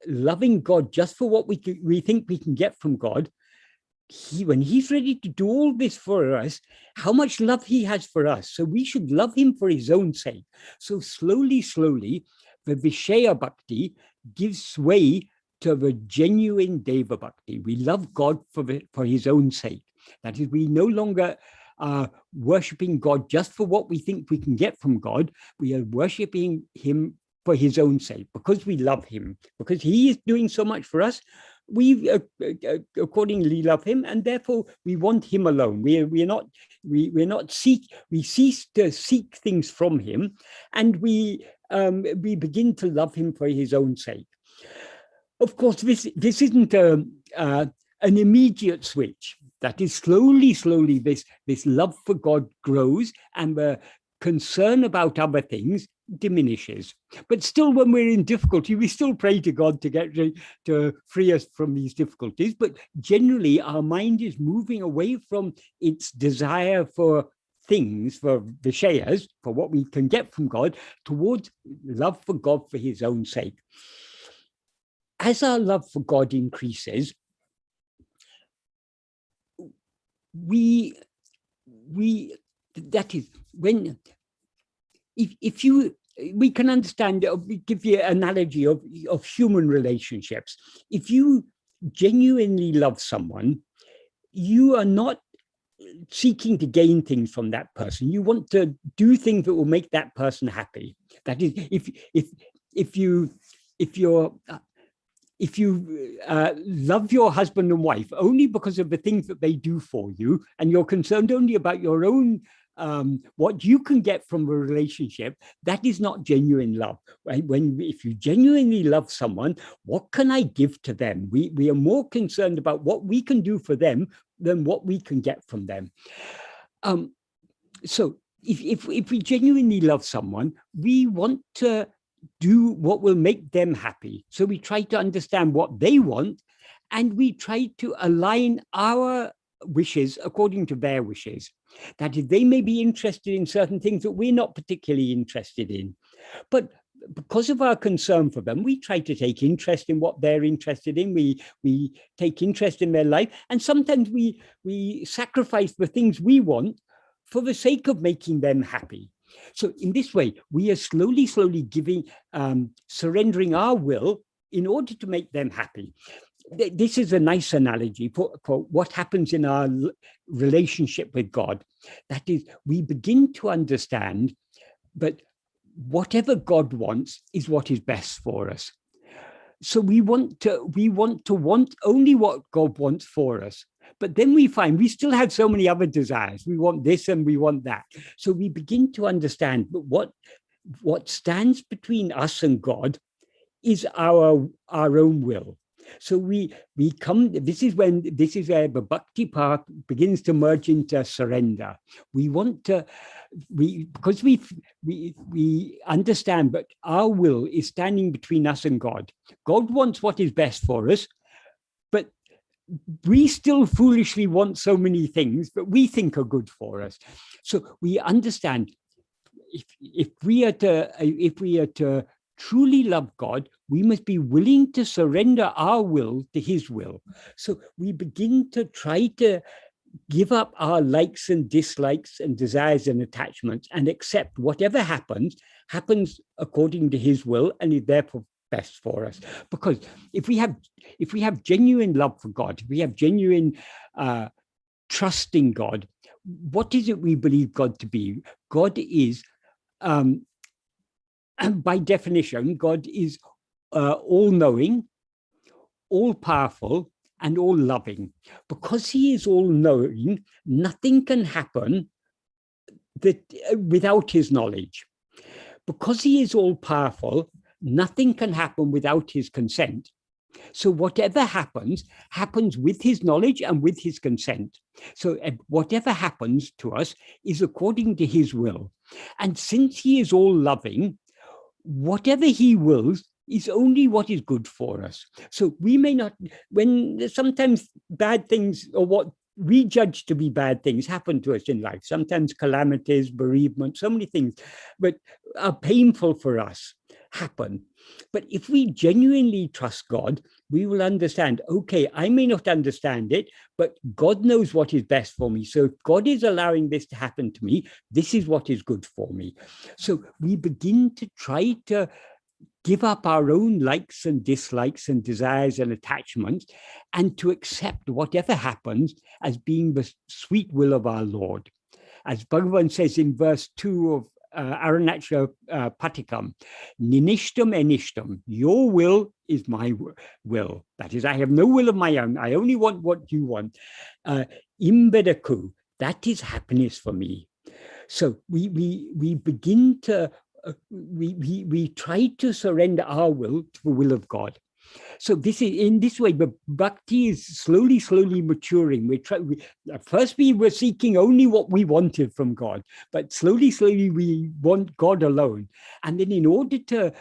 Speaker 3: loving God just for what we think we can get from God, when he's ready to do all this for us, how much love he has for us. So we should love him for his own sake. So slowly, the Vishaya Bhakti gives way to the genuine Deva Bhakti. We love God for his own sake. That is, we no longer are worshipping God just for what we think we can get from God. We are worshipping him for his own sake, because we love him, because he is doing so much for us. We accordingly love him, and therefore we want him alone. We cease to seek things from him, and we begin to love him for his own sake. Of course, this isn't an immediate switch. That is slowly this love for God grows, and the concern about other things diminishes. But still, when we're in difficulty, we still pray to God to free us from these difficulties. But generally, our mind is moving away from its desire for things, for vishayas, for what we can get from God, towards love for God for his own sake. As our love for God increases, we that is when we can understand, give you an analogy of human relationships. If you genuinely love someone, you are not seeking to gain things from that person. You want to do things that will make that person happy. That is, if you love your husband and wife only because of the things that they do for you, and you're concerned only about your own what you can get from a relationship, that is not genuine love. Right? If you genuinely love someone, what can I give to them? We are more concerned about what we can do for them than what we can get from them. So if we genuinely love someone, we want to do what will make them happy. So we try to understand what they want, and we try to align our wishes according to their wishes. That is, they may be interested in certain things that we're not particularly interested in. But because of our concern for them, we try to take interest in what they're interested in. We take interest in their life. And sometimes we sacrifice the things we want for the sake of making them happy. So in this way, we are slowly giving, surrendering our will in order to make them happy. This is a nice analogy for what happens in our relationship with God. That is, we begin to understand that whatever God wants is what is best for us. So we want only what God wants for us. But then we find we still have so many other desires. We want this and we want that. So we begin to understand what stands between us and God is our own will. So we come, this is where the bhakti path begins to merge into surrender. We want to, because we understand that our will is standing between us and God. God wants what is best for us, but we still foolishly want so many things that we think are good for us. So we understand if we are to truly love God, we must be willing to surrender our will to his will. So we begin to try to give up our likes and dislikes and desires and attachments and accept whatever happens according to his will and is therefore best for us. Because if we have genuine love for God, if we have genuine trust in God, what is it we believe God to be? God is by definition, God is all-knowing, all-powerful, and all-loving. Because he is all-knowing, nothing can happen without his knowledge. Because he is all-powerful, nothing can happen without his consent. So whatever happens with his knowledge and with his consent. So whatever happens to us is according to his will. And since he is all-loving, whatever he wills is only what is good for us. So we may not, when sometimes bad things or what we judge to be bad things happen to us in life, sometimes calamities, bereavement, so many things that are painful for us happen. But if we genuinely trust God, we will understand, okay, I may not understand it, but God knows what is best for me. So if God is allowing this to happen to me, this is what is good for me. So we begin to try to give up our own likes and dislikes and desires and attachments, and to accept whatever happens as being the sweet will of our Lord. as Bhagavan says in verse 2 of Arunachal Patikam, Ninishtam Enishtam, your will is my will. That is, I have no will of my own. I only want what you want. Imbedaku, that is happiness for me. So we begin to, we try to surrender our will to the will of God. So this is in this way, but bhakti is slowly maturing. At first we were seeking only what we wanted from God, but slowly we want God alone. And then in order to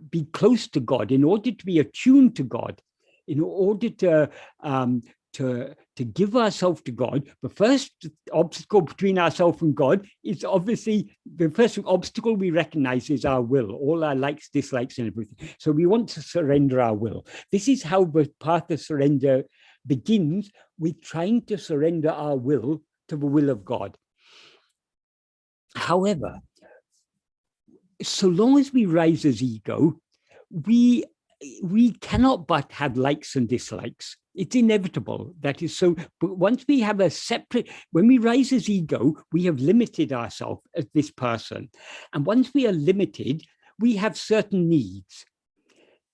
Speaker 3: be close to God, in order to be attuned to God, in order to give ourselves to God, the first obstacle between ourselves and God is obviously, the first obstacle we recognize is our will, all our likes, dislikes, and everything. So we want to surrender our will. This is how the path of surrender begins, with trying to surrender our will to the will of God. However, so long as we rise as ego, we cannot but have likes and dislikes. It's inevitable. That is so. But once we have a separate, when we rise as ego, we have limited ourselves as this person. And once we are limited, we have certain needs.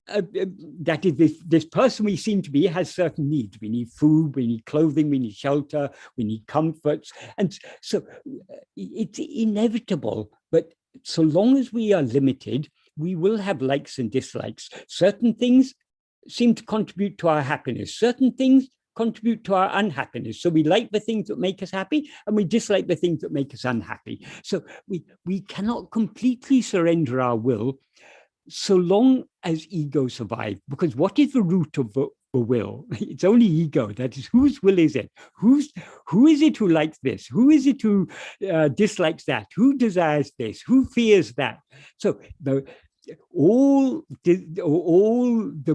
Speaker 3: That is, this person we seem to be has certain needs. We need food, we need clothing, we need shelter, we need comforts. And so it's inevitable. But so long as we are limited, we will have likes and dislikes. Certain things seem to contribute to our happiness. Certain things contribute to our unhappiness. So we like the things that make us happy, and we dislike the things that make us unhappy. So we cannot completely surrender our will so long as ego survives. Because what is the root of the will? It's only ego. That is, whose will is it? Who is it who likes this? Who is it who dislikes that? Who desires this? Who fears that? So the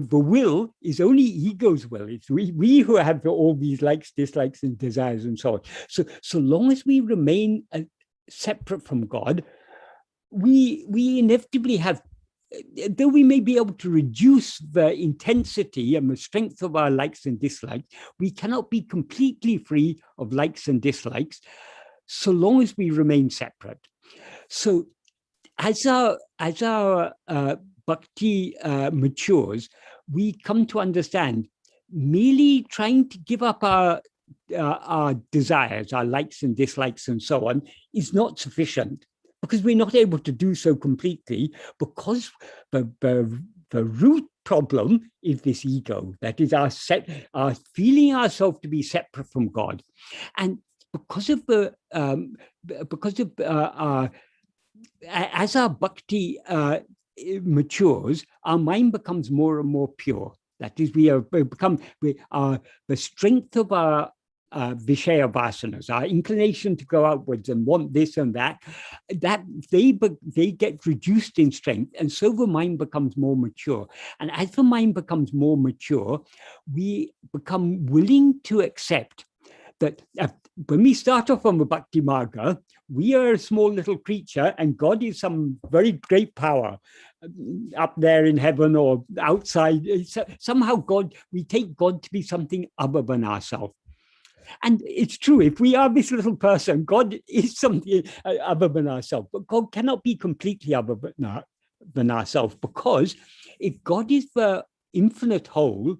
Speaker 3: will is only ego's will. It's we who have all these likes, dislikes, and desires, and so on. So long as we remain separate from God, we inevitably have, though we may be able to reduce the intensity and the strength of our likes and dislikes, we cannot be completely free of likes and dislikes so long as we remain separate. So as our bhakti matures, we come to understand merely trying to give up our desires, our likes and dislikes and so on, is not sufficient, because we're not able to do so completely, because the root problem is this ego. That is our feeling ourselves to be separate from God. And because of as our bhakti matures, our mind becomes more and more pure. That is, the strength of our Vishaya vasanas, our inclination to go outwards and want this and that they get reduced in strength, and so the mind becomes more mature. And as the mind becomes more mature, we become willing to accept that when we start off on the Bhakti Marga, we are a small little creature, and God is some very great power up there in heaven or outside. Somehow we take God to be something other than ourselves. And it's true, if we are this little person, God is something other than ourselves. But God cannot be completely other than ourselves, because if God is the infinite whole,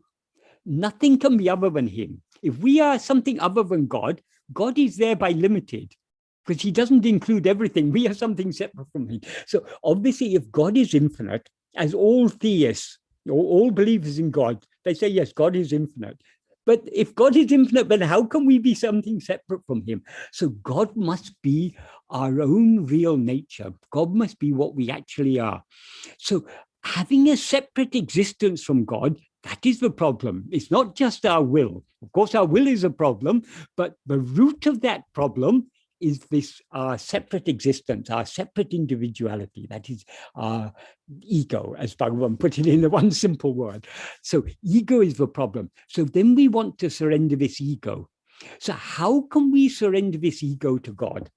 Speaker 3: nothing can be other than him. If we are something other than God, God is thereby limited, because he doesn't include everything. We are something separate from him. So obviously, if God is infinite, as all theists or all believers in God, they say, yes, God is infinite. But if God is infinite, then how can we be something separate from him? So God must be our own real nature. God must be what we actually are. So having a separate existence from God, that is the problem. It's not just our will. Of course, our will is a problem, but the root of that problem is this separate existence, our separate individuality. That is our ego, as Bhagavan put it in the one simple word. So ego is the problem. So then we want to surrender this ego. So how can we surrender this ego to God?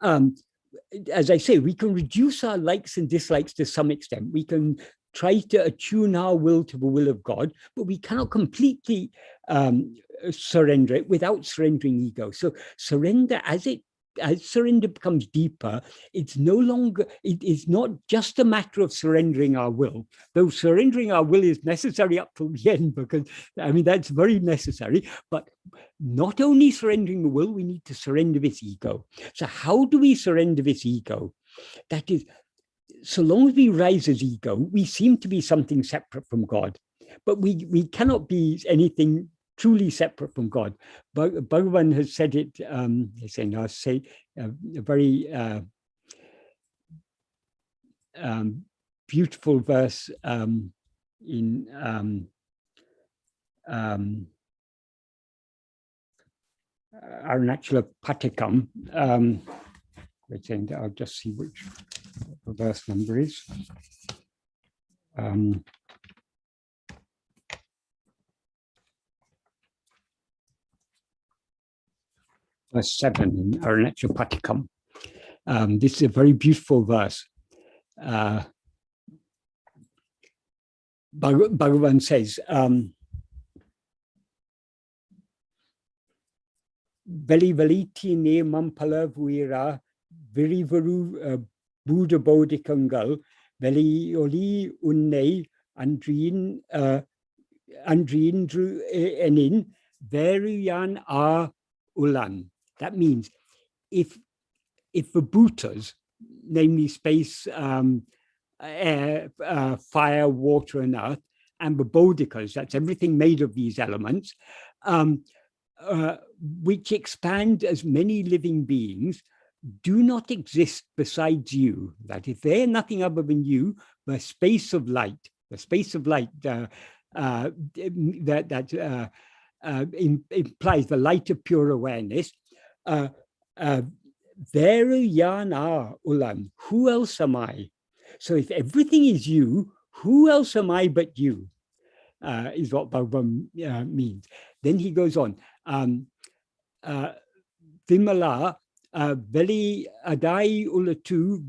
Speaker 3: As I say, we can reduce our likes and dislikes to some extent. We can try to attune our will to the will of God, but we cannot completely surrender it without surrendering ego. So surrender, as surrender becomes deeper, it's no longer, it is not just a matter of surrendering our will, though surrendering our will is necessary up till the end, because I mean, that's very necessary. But not only surrendering the will, we need to surrender this ego. So how do we surrender this ego? That is, so long as we rise as ego, we seem to be something separate from God, but we cannot be anything truly separate from God. Bhagavan has said it, a very beautiful verse in Arunachala Patikam. I'll just see which the verse number is. Verse 7 in Arunachala Patikam. This is a very beautiful verse. Bhagavan says, Veli veliti ne mampala vuira virivaru Buddha bodhikangal veli oli unne andriindru enin veruyan a ulan. That means if the Bhutas, namely space, air, fire, water, and earth, and the bodhikas, that's everything made of these elements, which expand as many living beings, do not exist besides you. That if they're nothing other than you, the space of light implies the light of pure awareness. Veru yana ulan, who else am I? So if everything is you, who else am I but you? Is what Bhagavan means. Then he goes on, Vimala veli adai ulatu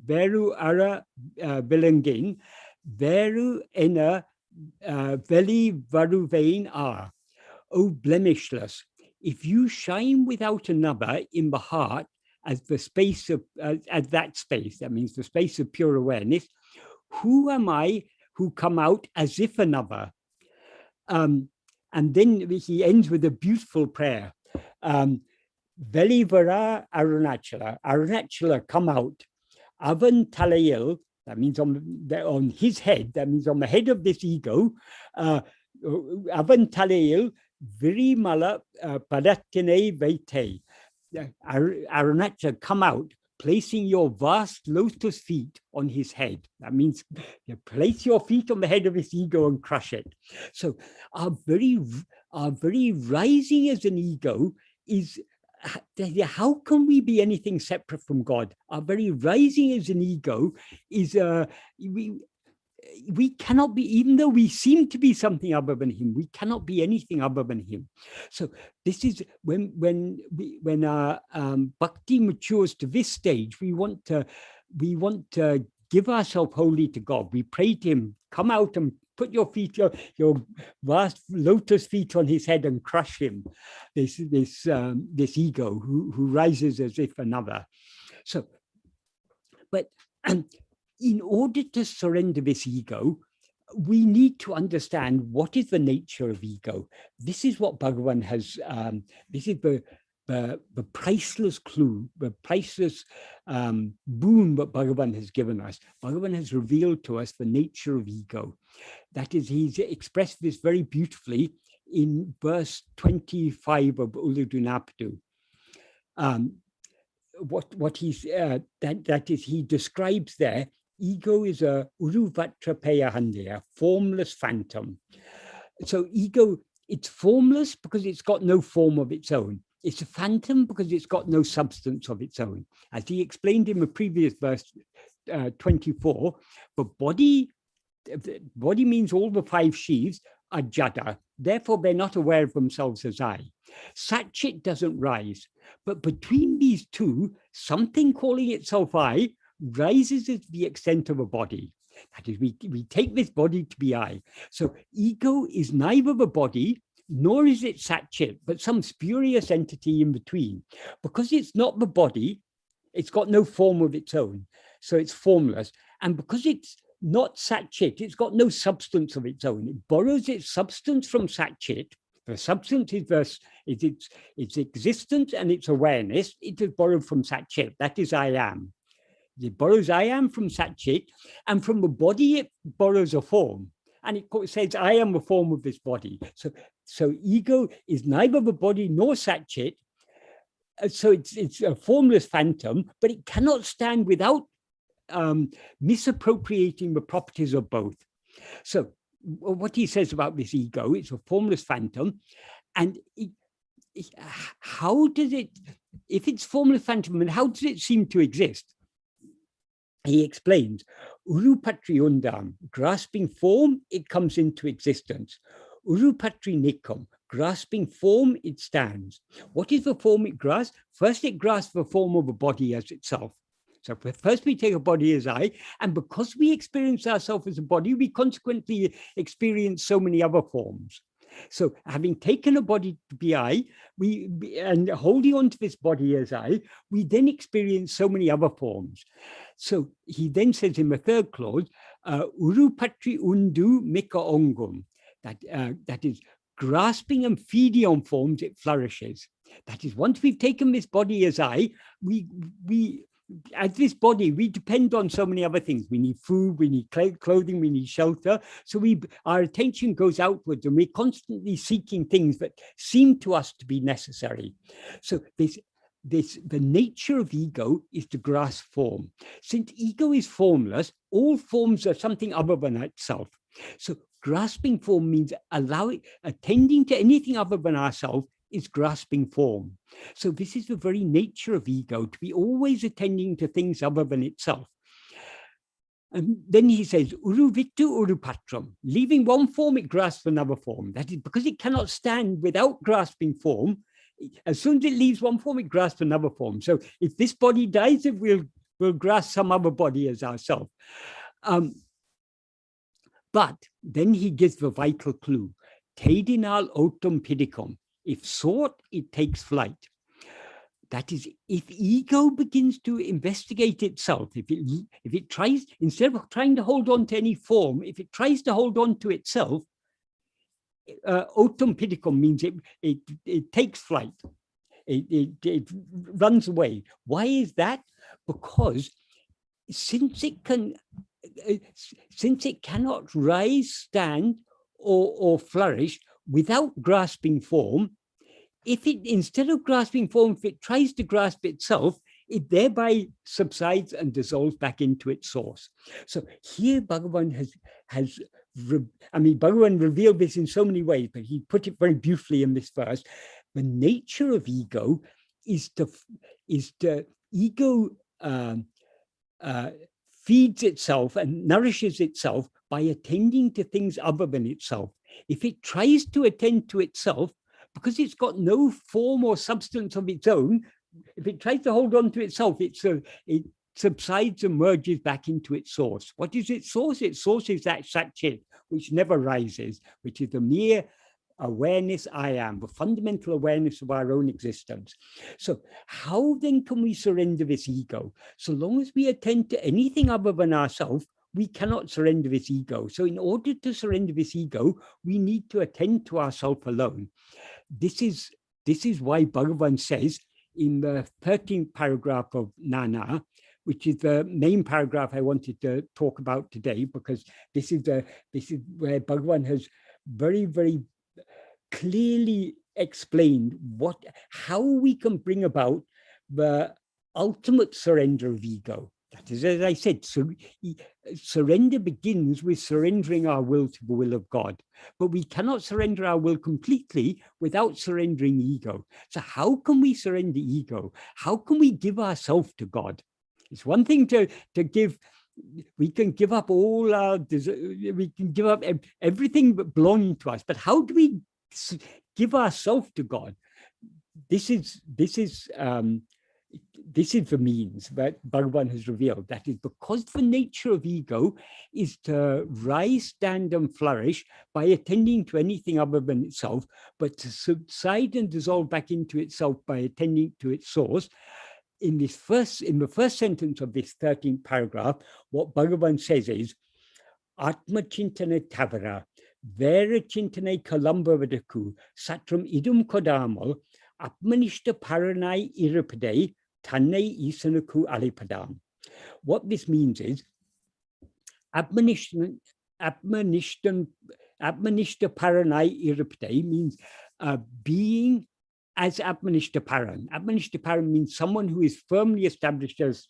Speaker 3: veru ara vilangin veru ena veli varuvain are. O blemishless, if you shine without another in the heart as the space of, as that space, that means the space of pure awareness, who am I who come out as if another? And then he ends with a beautiful prayer. Veli vara Arunachala, Arunachala come out, Avan Talayil, that means on his head, that means on the head of this ego, Avan Talayil, Virimala Padatine Vete. Arunachala, come out, placing your vast lotus feet on his head. That means you place your feet on the head of his ego and crush it. So our very rising as an ego is, how can we be anything separate from God? Our very rising as an ego is, we cannot be, even though we seem to be something other than him, we cannot be anything other than him. So this is when our bhakti matures to this stage, we want to give ourselves wholly to God. We pray to him, come out and put your feet, your vast lotus feet on his head and crush him. This ego who rises as if another. So, but in order to surrender this ego, we need to understand what is the nature of ego. This is what Bhagavan has, this is the priceless clue, the priceless boon that Bhagavan has given us. Bhagavan has revealed to us the nature of ego. That is, he's expressed this very beautifully in verse 25 of Uludunapadu. What he's, that is, he describes there, ego is a uruvatrapeyahandya, formless phantom. So ego, it's formless because it's got no form of its own. It's a phantom because it's got no substance of its own. As he explained in the previous verse 24, but body means all the five sheaths are jada. Therefore, they're not aware of themselves as I. Satchit doesn't rise. But between these two, something calling itself I rises as the extent of a body. That is, we take this body to be I. So ego is neither the body, nor is it Sat-Chit, but some spurious entity in between. Because it's not the body, it's got no form of its own. So it's formless. And because it's not Sat-Chit, it's got no substance of its own. It borrows its substance from Sat-Chit. The substance is its existence and its awareness. It is borrowed from Sat-Chit. That is I am. It borrows I am from Sat-Chit, and from the body it borrows a form. And it says, I am the form of this body. So ego is neither the body nor Sat-Chit. So it's a formless phantom, but it cannot stand without misappropriating the properties of both. So what he says about this ego, it's a formless phantom. And how does it, if it's formless phantom, and how does it seem to exist? He explains, Urupatri undam, grasping form, it comes into existence. Urupatri nikam, grasping form, it stands. What is the form it grasps? First, it grasps the form of a body as itself. So first we take a body as I, and because we experience ourselves as a body, we consequently experience so many other forms. So having taken a body to be I, and holding on to this body as I, we then experience so many other forms. So he then says in the third clause, Urupatri undu mika ongum, that is grasping and feeding on forms, it flourishes. That is, once we've taken this body as I, as this body, we depend on so many other things. We need food, we need clothing, we need shelter. So our attention goes outwards, and we're constantly seeking things that seem to us to be necessary. So the nature of ego is to grasp form. Since ego is formless, all forms are something other than itself. So grasping form means attending to anything other than ourselves is grasping form. So this is the very nature of ego, to be always attending to things other than itself. And then he says, Uruvittu urupatram, leaving one form, it grasps another form. That is because it cannot stand without grasping form. As soon as it leaves one form, it grasps another form. So if this body dies, it will grasp some other body as ourselves. But then he gives the vital clue, Tedinal otum pidicum. If sought, it takes flight. That is, if ego begins to investigate itself, if it tries, instead of trying to hold on to any form, if it tries to hold on to itself, otum pidicum means it takes flight. It runs away. Why is that? Because since it cannot rise, stand, or flourish without grasping form, if it, instead of grasping form, if it tries to grasp itself, it thereby subsides and dissolves back into its source. So here Bhagavan Bhagavan revealed this in so many ways, but he put it very beautifully in this verse. The nature of ego is ego feeds itself and nourishes itself by attending to things other than itself. If it tries to attend to itself, because it's got no form or substance of its own, if it tries to hold on to itself, it subsides and merges back into its source. What is its source? Its source is that Sat-Chit, which never rises, which is the mere awareness I am, the fundamental awareness of our own existence. So how then can we surrender this ego? So long as we attend to anything other than ourselves, we cannot surrender this ego. So in order to surrender this ego, we need to attend to ourselves alone. This is why Bhagavan says in the 13th paragraph of Nana, which is the main paragraph I wanted to talk about today, because this is where Bhagavan has very, very clearly explained how we can bring about the ultimate surrender of ego. That is, as I said, surrender begins with surrendering our will to the will of God. But we cannot surrender our will completely without surrendering ego. So how can we surrender ego? How can we give ourselves to God? It's one thing to give. We can give up all our, we can give up everything belonging to us. But how do we give ourselves to God? This is this is the means that Bhagavan has revealed. That is because the nature of ego is to rise, stand, and flourish by attending to anything other than itself, but to subside and dissolve back into itself by attending to its source. In the first sentence of this 13th paragraph, what Bhagavan says is, Atma Chintana Tavara, Vera Chintane Kalamba Vadaku, Satram Idum Kodamal, Atmanishta Paranai Irapade, Tane Isanaku Alipadam. What this means is, Atmanishta Paranai Irapade means being as Atmanishta Paran. Atmanishta Paran means someone who is firmly established as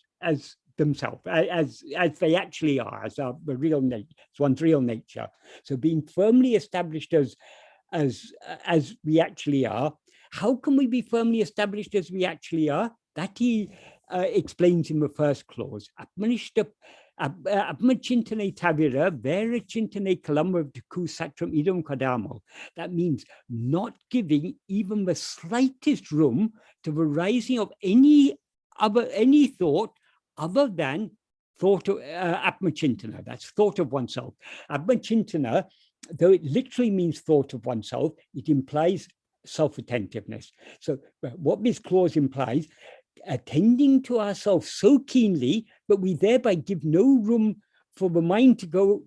Speaker 3: themselves, as they actually are, as the real nature, as one's real nature. So being firmly established as we actually are. How can we be firmly established as we actually are? That he explains in the first clause. Atmanishta Atmachintane Tavira, Vera Chintane Kalamavdiku Satram Idam Kadamo. That means not giving even the slightest room to the rising of any thought other than thought of Atmachintana. That's thought of oneself. Atmachintana, though it literally means thought of oneself, it implies self-attentiveness. So what this clause implies, attending to ourselves so keenly that we thereby give no room for the mind to go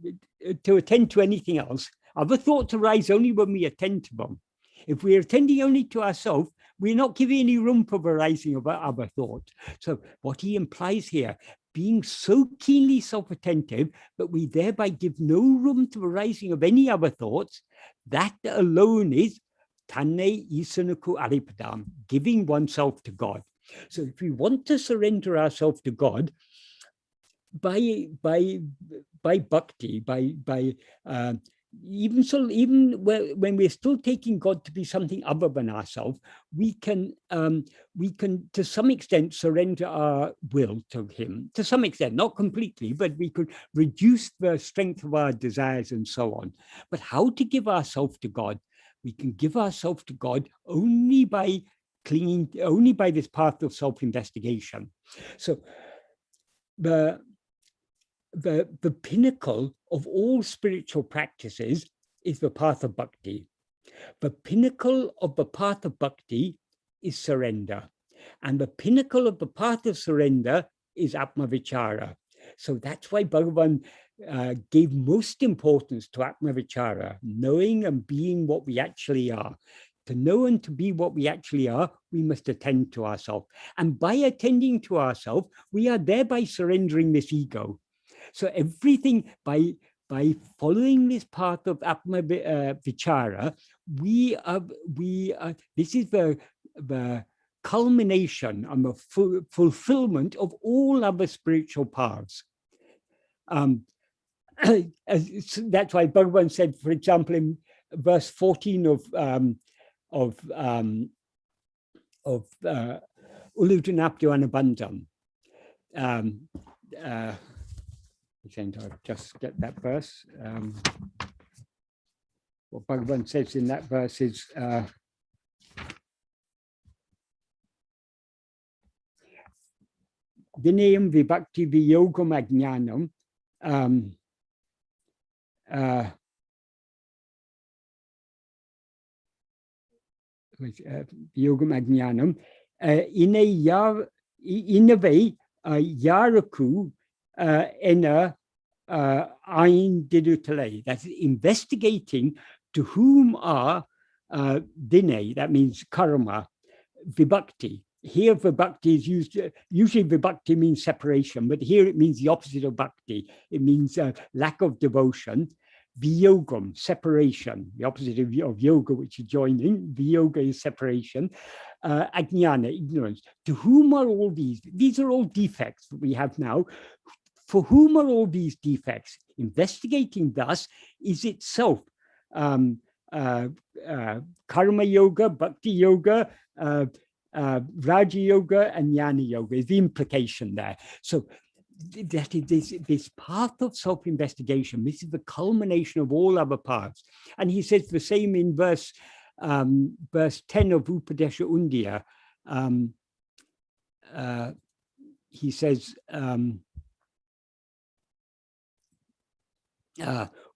Speaker 3: to attend to anything else. Other thoughts arise only when we attend to them. If we're attending only to ourselves, we're not giving any room for the rising of other thoughts. So what he implies here, being so keenly self-attentive that we thereby give no room to the rising of any other thoughts, that alone is Tane Isanaku Aripadam, giving oneself to God. So if we want to surrender ourselves to God by bhakti, even when we're still taking God to be something other than ourselves, we can to some extent surrender our will to him, to some extent, not completely, but we could reduce the strength of our desires and so on. But how to give ourselves to God? We can give ourselves to God only by this path of self-investigation. So the pinnacle of all spiritual practices is the path of bhakti. The pinnacle of the path of bhakti is surrender. And the pinnacle of the path of surrender is Atma Vichara. So that's why Bhagavan gave most importance to Atma Vichara, knowing and being what we actually are. To know and to be what we actually are, we must attend to ourselves. And by attending to ourselves, we are thereby surrendering this ego. So everything, by following this path of Atma Vichara, this is the culmination and the fulfillment of all other spiritual paths. That's why Bhagavan said, for example, in verse 14 of Ulutunaptu Anubandham. I'll just get that verse. What Bhagavan says in that verse is Vinayam Vibhakti Viyogam Ajnanam Yogam Ajnanam Inave Yaraku Ena Ain Didutale. That's investigating to whom are Dine, that means karma, vibhakti. Here vibhakti is used, usually vibhakti means separation, but here it means the opposite of bhakti. It means lack of devotion. Viyogam, separation, the opposite of yoga, which is joining. Viyoga is separation. Ajnana, ignorance. To whom are all these? These are all defects that we have now. For whom are all these defects? Investigating thus is itself karma yoga, bhakti yoga, Raja Yoga, and Jnana Yoga is the implication there. So that is this path of self-investigation. This is the culmination of all other paths. And he says the same in verse 10 of Upadesha Undiyar. he says,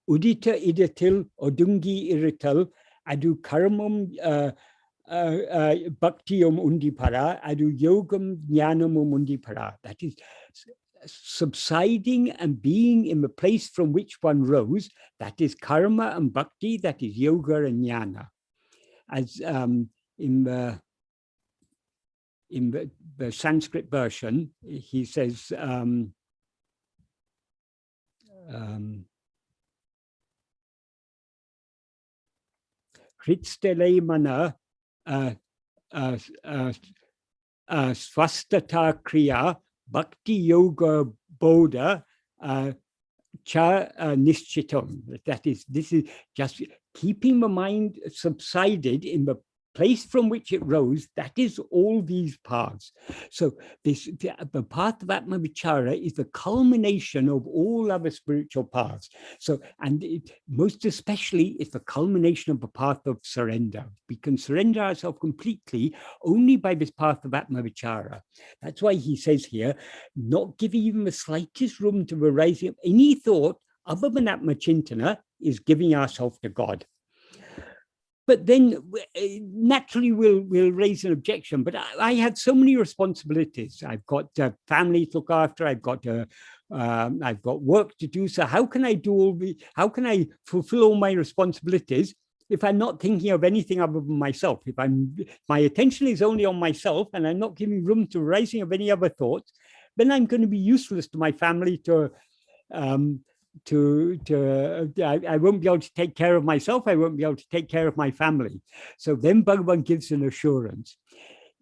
Speaker 3: Udita idatil odungi irital adu karmam bhaktium undipara adu yogam jnanam undipara. That is subsiding and being in the place from which one rose. That is karma and bhakti. That is yoga and jnana. As in the Sanskrit version, he says. Hritstele mana swastata kriya bhakti yoga bodha cha nishchitam. That is, this is just keeping the mind subsided in the place from which it rose. That is all these paths. So the path of Atma Vichara is the culmination of all other spiritual paths. So, and most especially, it's the culmination of the path of surrender. We can surrender ourselves completely only by this path of Atma Vichara. That's why he says here, not giving even the slightest room to the rising of any thought other than Atma Chintana is giving ourselves to God. But then naturally we'll raise an objection. But I have so many responsibilities. I've got a family to look after. I've got work to do. So how can I how can I fulfill all my responsibilities if I'm not thinking of anything other than myself? If my attention is only on myself and I'm not giving room to rising of any other thoughts, then I'm going to be useless to my family, I won't be able to take care of myself. I won't be able to take care of my family. So then Bhagavan gives an assurance.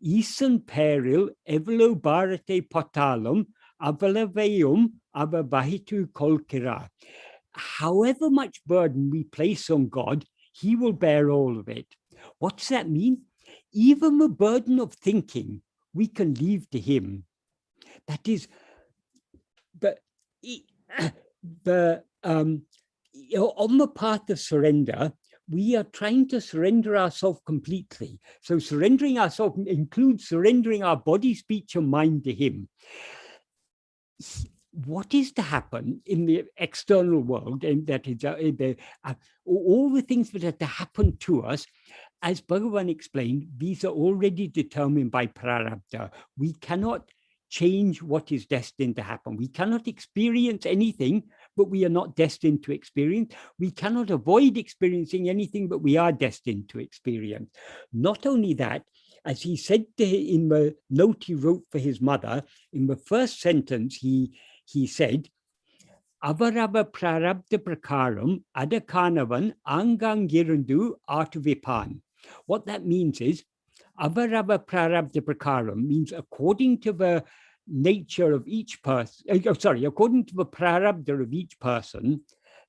Speaker 3: Isan peril evelo bharate patalam avalavayum avabahitu kolkira. However much burden we place on God, he will bear all of it. What does that mean? Even the burden of thinking, we can leave to him. That is, on the path of surrender, we are trying to surrender ourselves completely. So surrendering ourselves includes surrendering our body, speech, and mind to him. What is to happen in the external world, and that is all the things that are to happen to us, as Bhagavan explained, these are already determined by prarabdha. We cannot change what is destined to happen. We cannot experience anything, but we are not destined to experience. We cannot avoid experiencing anything, but we are destined to experience. Not only that, as he said in the note he wrote for his mother, in the first sentence, he said, Avarava prarabdha prakaram adakanavan angangirundu artuvipan. What that means is, Avarava prarabdha prakaram means according to the nature of each person, according to the prarabdha of each person,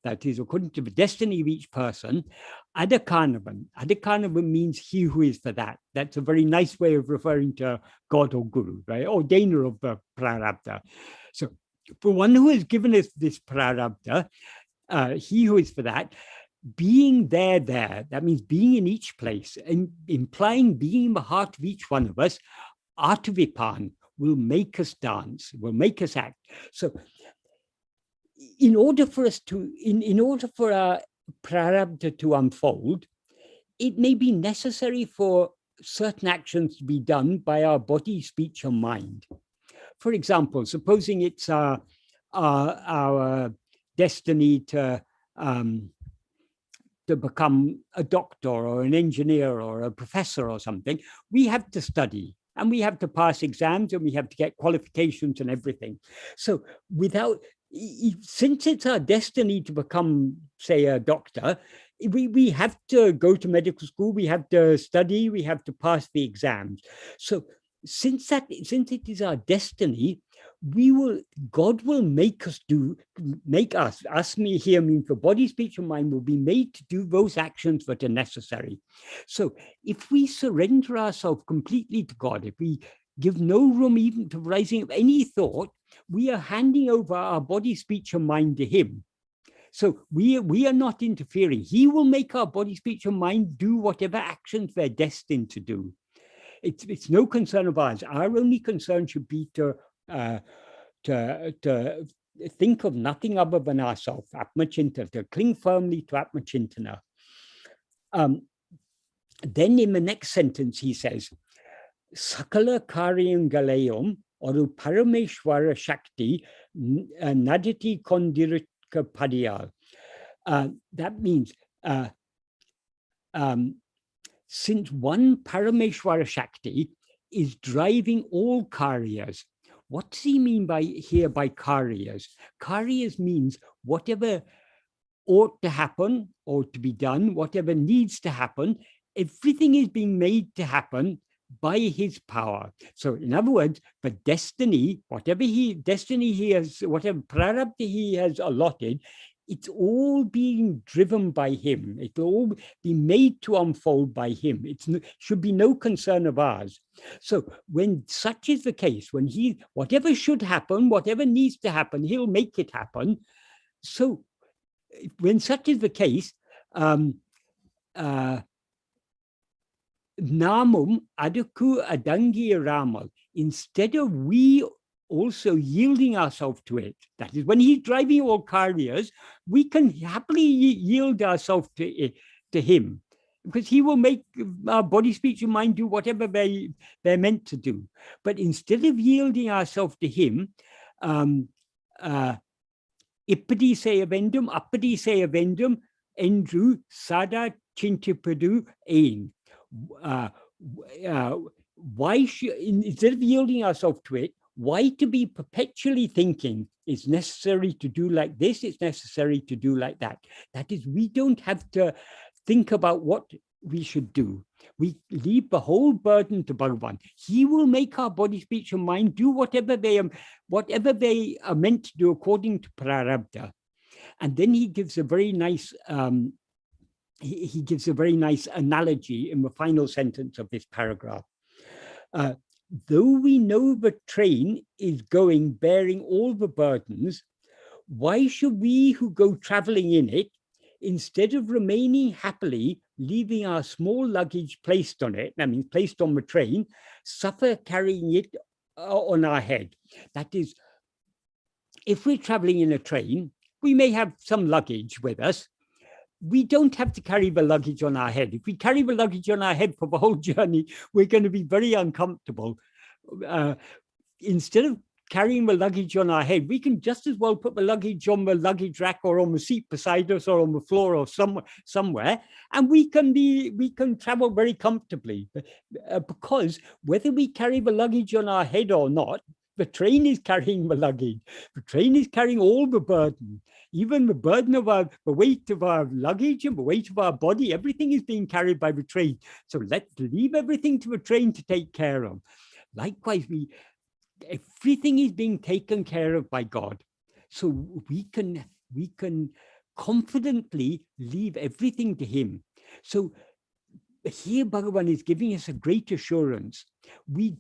Speaker 3: that is, according to the destiny of each person, adakanavan. Adakanavan means he who is for that. That's a very nice way of referring to God or Guru, right? Ordainer of the prarabdha. So for one who has given us this prarabdha, he who is for that, being there, that means being in each place, and implying being in the heart of each one of us, Artavipan will make us dance, will make us act. So in order for us to, in order for our prarabdha to unfold, it may be necessary for certain actions to be done by our body, speech, and mind. For example, supposing it's our destiny to become a doctor or an engineer or a professor or something, we have to study and we have to pass exams and we have to get qualifications and everything. So since it's our destiny to become, say, a doctor, we have to go to medical school, we have to study, we have to pass the exams. So since it is our destiny, God will make us me here means for body, speech, and mind will be made to do those actions that are necessary. So if we surrender ourselves completely to God, if we give no room even to rising of any thought, we are handing over our body, speech, and mind to him. So we are not interfering. He will make our body, speech, and mind do whatever actions they're destined to do. it's no concern of ours. Our only concern should be to think of nothing other than ourselves, Atmachintana, to cling firmly to Atmachintana. Then in the next sentence, he says, Sakala Karyam Galayam Oru Parameshwara Shakti Naditi Kondirika Padiyal. That means since one Parameshwara Shakti is driving all karyas. What does he mean by karyas? Karyas means whatever ought to happen or to be done, whatever needs to happen, everything is being made to happen by his power. So in other words, the destiny, whatever he has, whatever prarabdha he has allotted, it's all being driven by him. It will all be made to unfold by him. It should be no concern of ours. So when such is the case, when whatever should happen, whatever needs to happen, he'll make it happen. So when such is the case, namum adaku adangi ramal, instead of we also yielding ourselves to it, that is, when he's driving all karyas, we can happily yield ourselves to him, because he will make our body, speech, and mind do whatever they're meant to do. But instead of yielding ourselves to him, Ippadi say avendum, appadi say avendum, endru sada chintipadu ain. Why should, instead of yielding ourselves to it, why to be perpetually thinking it's necessary to do like this, it's necessary to do like that? That is, we don't have to think about what we should do. We leave the whole burden to Bhagavan. He will make our body, speech, and mind do whatever they are meant to do according to prarabdha. And then he gives a very nice he gives a very nice analogy in the final sentence of this paragraph. Though we know the train is going bearing all the burdens, why should we who go traveling in it, instead of remaining happily, leaving our small luggage placed on it, that means placed on the train, suffer carrying it on our head? That is, if we're traveling in a train, we may have some luggage with us. We don't have to carry the luggage on our head. If we carry the luggage on our head for the whole journey, we're going to be very uncomfortable. Instead of carrying the luggage on our head, we can just as well put the luggage on the luggage rack or on the seat beside us or on the floor or somewhere, and we can travel very comfortably. Because whether we carry the luggage on our head or not, the train is carrying the luggage. The train is carrying all the burden. Even the burden of the weight of our luggage and the weight of our body, everything is being carried by the train. So let's leave everything to the train to take care of. Likewise, everything is being taken care of by God. So we can confidently leave everything to him. So here Bhagavan is giving us a great assurance. We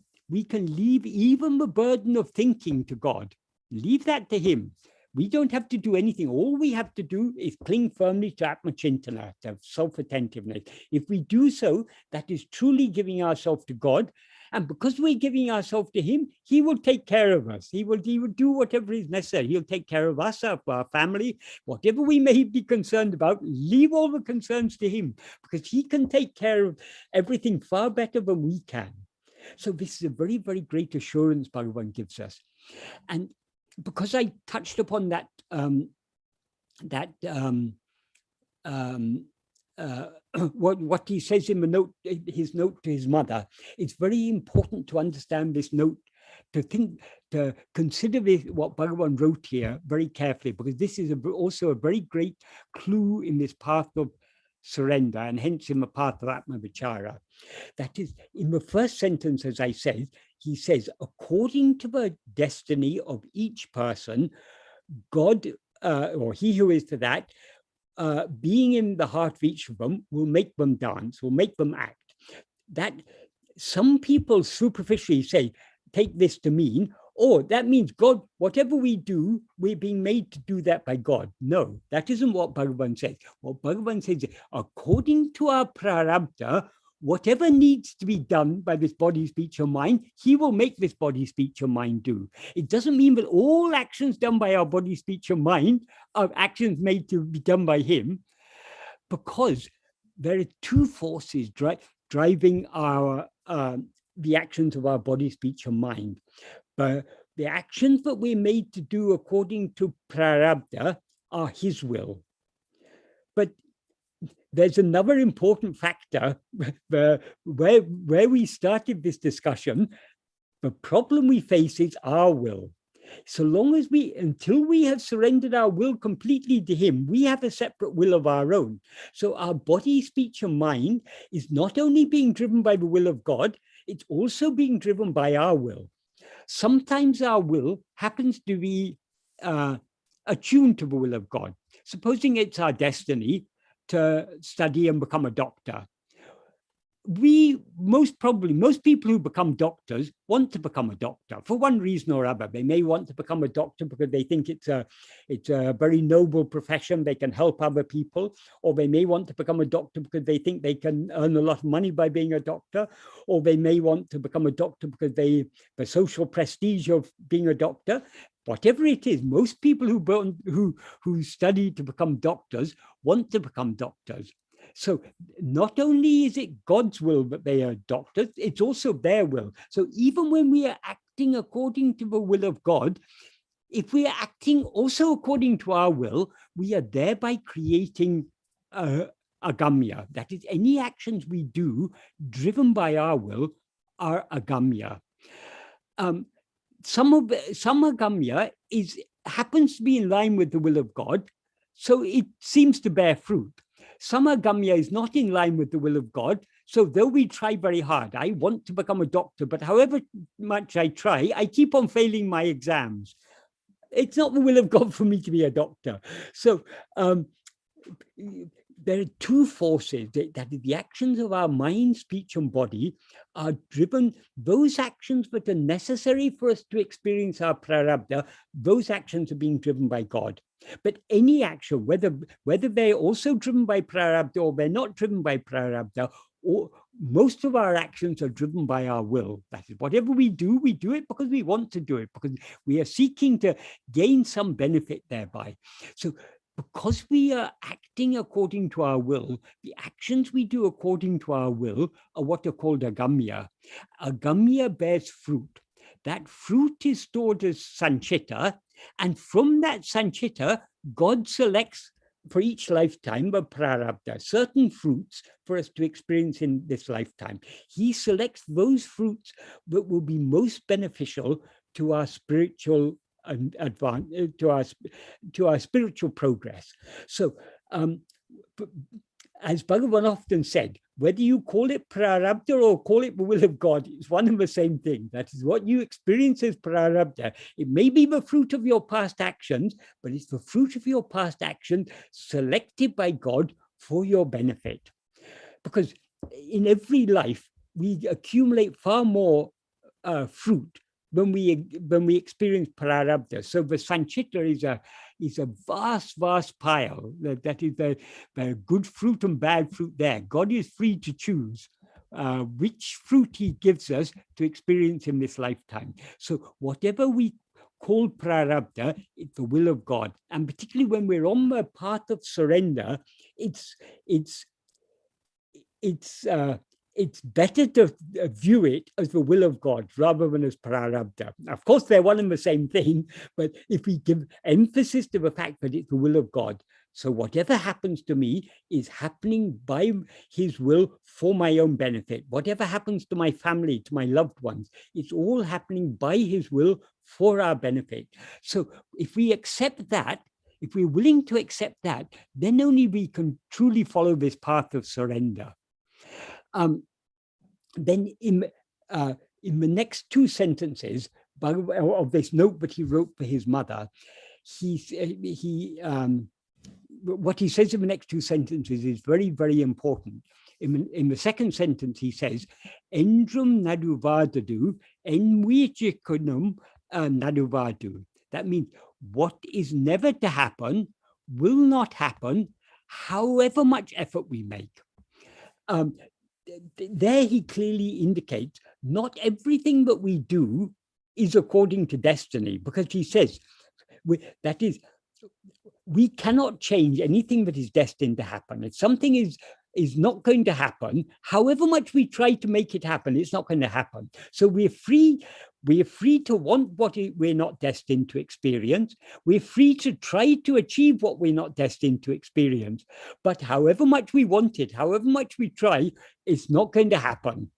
Speaker 3: can leave even the burden of thinking to God. Leave that to him. We don't have to do anything. All we have to do is cling firmly to Atmachintana, to self-attentiveness. If we do so, that is truly giving ourselves to God. And because we're giving ourselves to him, he will take care of us. He will do whatever is necessary. He'll take care of us, of our family, whatever we may be concerned about. Leave all the concerns to him, because he can take care of everything far better than we can. So this is a very, very great assurance Bhagavan gives us. And because I touched upon that, what he says in the note, his note to his mother, it's very important to understand this note, to consider what Bhagavan wrote here very carefully, because this is also a very great clue in this path of surrender, and hence in the path of Atma-vichara. That is, in the first sentence, as I said, he says, according to the destiny of each person, God, or he who is to that, being in the heart of each of them, will make them dance, will make them act. That some people superficially say, take this to mean, oh, that means God, whatever we do, we're being made to do that by God. No, that isn't what Bhagavan says. What Bhagavan says is, according to our prarabdha, whatever needs to be done by this body, speech, or mind, he will make this body, speech, or mind do. It doesn't mean that all actions done by our body, speech, or mind are actions made to be done by him, because there are two forces driving our the actions of our body, speech, or mind. But the actions that we're made to do according to prarabdha are his will. But there's another important factor where we started this discussion. The problem we face is our will. So long as until we have surrendered our will completely to him, we have a separate will of our own. So our body, speech, and mind is not only being driven by the will of God, it's also being driven by our will. Sometimes our will happens to be attuned to the will of God. Supposing it's our destiny to study and become a doctor. Most people who become doctors want to become a doctor for one reason or other. They may want to become a doctor because they think it's a very noble profession. They can help other people, or they may want to become a doctor because they think they can earn a lot of money by being a doctor, or they may want to become a doctor because the social prestige of being a doctor. Whatever it is, most people who study to become doctors want to become doctors. So not only is it God's will that they are doctors, it's also their will. So even when we are acting according to the will of God, if we are acting also according to our will, we are thereby creating agamya. That is, any actions we do driven by our will are agamya. Some agamya happens to be in line with the will of God, so it seems to bear fruit. Some agamya is not in line with the will of God, so though we try very hard, I want to become a doctor, but however much I try, I keep on failing my exams. It's not the will of God for me to be a doctor. So there are two forces, that the actions of our mind, speech, and body are driven. Those actions that are necessary for us to experience our prarabdha, those actions are being driven by God. But any action, whether they're also driven by prarabdha or they're not driven by prarabdha, or most of our actions are driven by our will. That is, whatever we do it because we want to do it, because we are seeking to gain some benefit thereby. So because we are acting according to our will, the actions we do according to our will are what are called agamya. Agamya bears fruit. That fruit is stored as sanchita, and from that sanchita, God selects for each lifetime the prarabdha, certain fruits for us to experience in this lifetime. He selects those fruits that will be most beneficial to our spiritual to our spiritual progress. So as Bhagavan often said, whether you call it prarabdha or call it the will of God, it's one and the same thing. That is what you experience as prarabdha. It may be the fruit of your past actions, but it's the fruit of your past actions selected by God for your benefit. Because in every life, we accumulate far more fruit when we experience prarabdha. So the sanchita is a vast pile. That is the good fruit and bad fruit there. God is free to choose which fruit he gives us to experience in this lifetime. So whatever we call prarabdha, it's the will of God. And particularly when we're on the path of surrender, it's better to view it as the will of God rather than as prarabdha. Of course, they're one and the same thing, but if we give emphasis to the fact that it's the will of God, so whatever happens to me is happening by his will for my own benefit. Whatever happens to my family, to my loved ones, it's all happening by his will for our benefit. So if we accept that, if we're willing to accept that, then only we can truly follow this path of surrender. Then in the next two sentences of this note that he wrote for his mother, what he says in the next two sentences is very, very important. In the second sentence, he says, "Endrum naduvadadu, envichikunum naduvadu." That means what is never to happen will not happen, however much effort we make. there he clearly indicates not everything that we do is according to destiny, because he says that is, we cannot change anything that is destined to happen. If something is not going to happen, however much we try to make it happen, it's not going to happen. So we're free to want what we're not destined to experience. We're free to try to achieve what we're not destined to experience. But however much we want it, however much we try, it's not going to happen.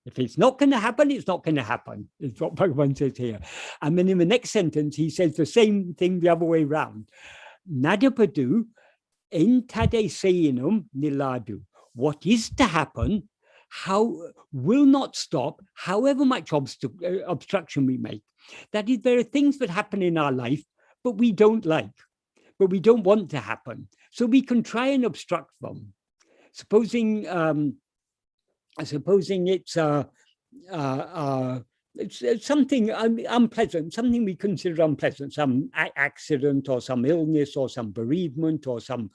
Speaker 3: If it's not going to happen, it's not going to happen, is what Bhagavan says here. And then in the next sentence, he says the same thing the other way around. Nadapadu entade seinum niladu. What is to happen, how will not stop, however much obstruction we make. That is, there are things that happen in our life, but we don't like, but we don't want to happen. So we can try and obstruct them. Supposing it's something unpleasant, something we consider unpleasant, some accident or some illness or some bereavement or some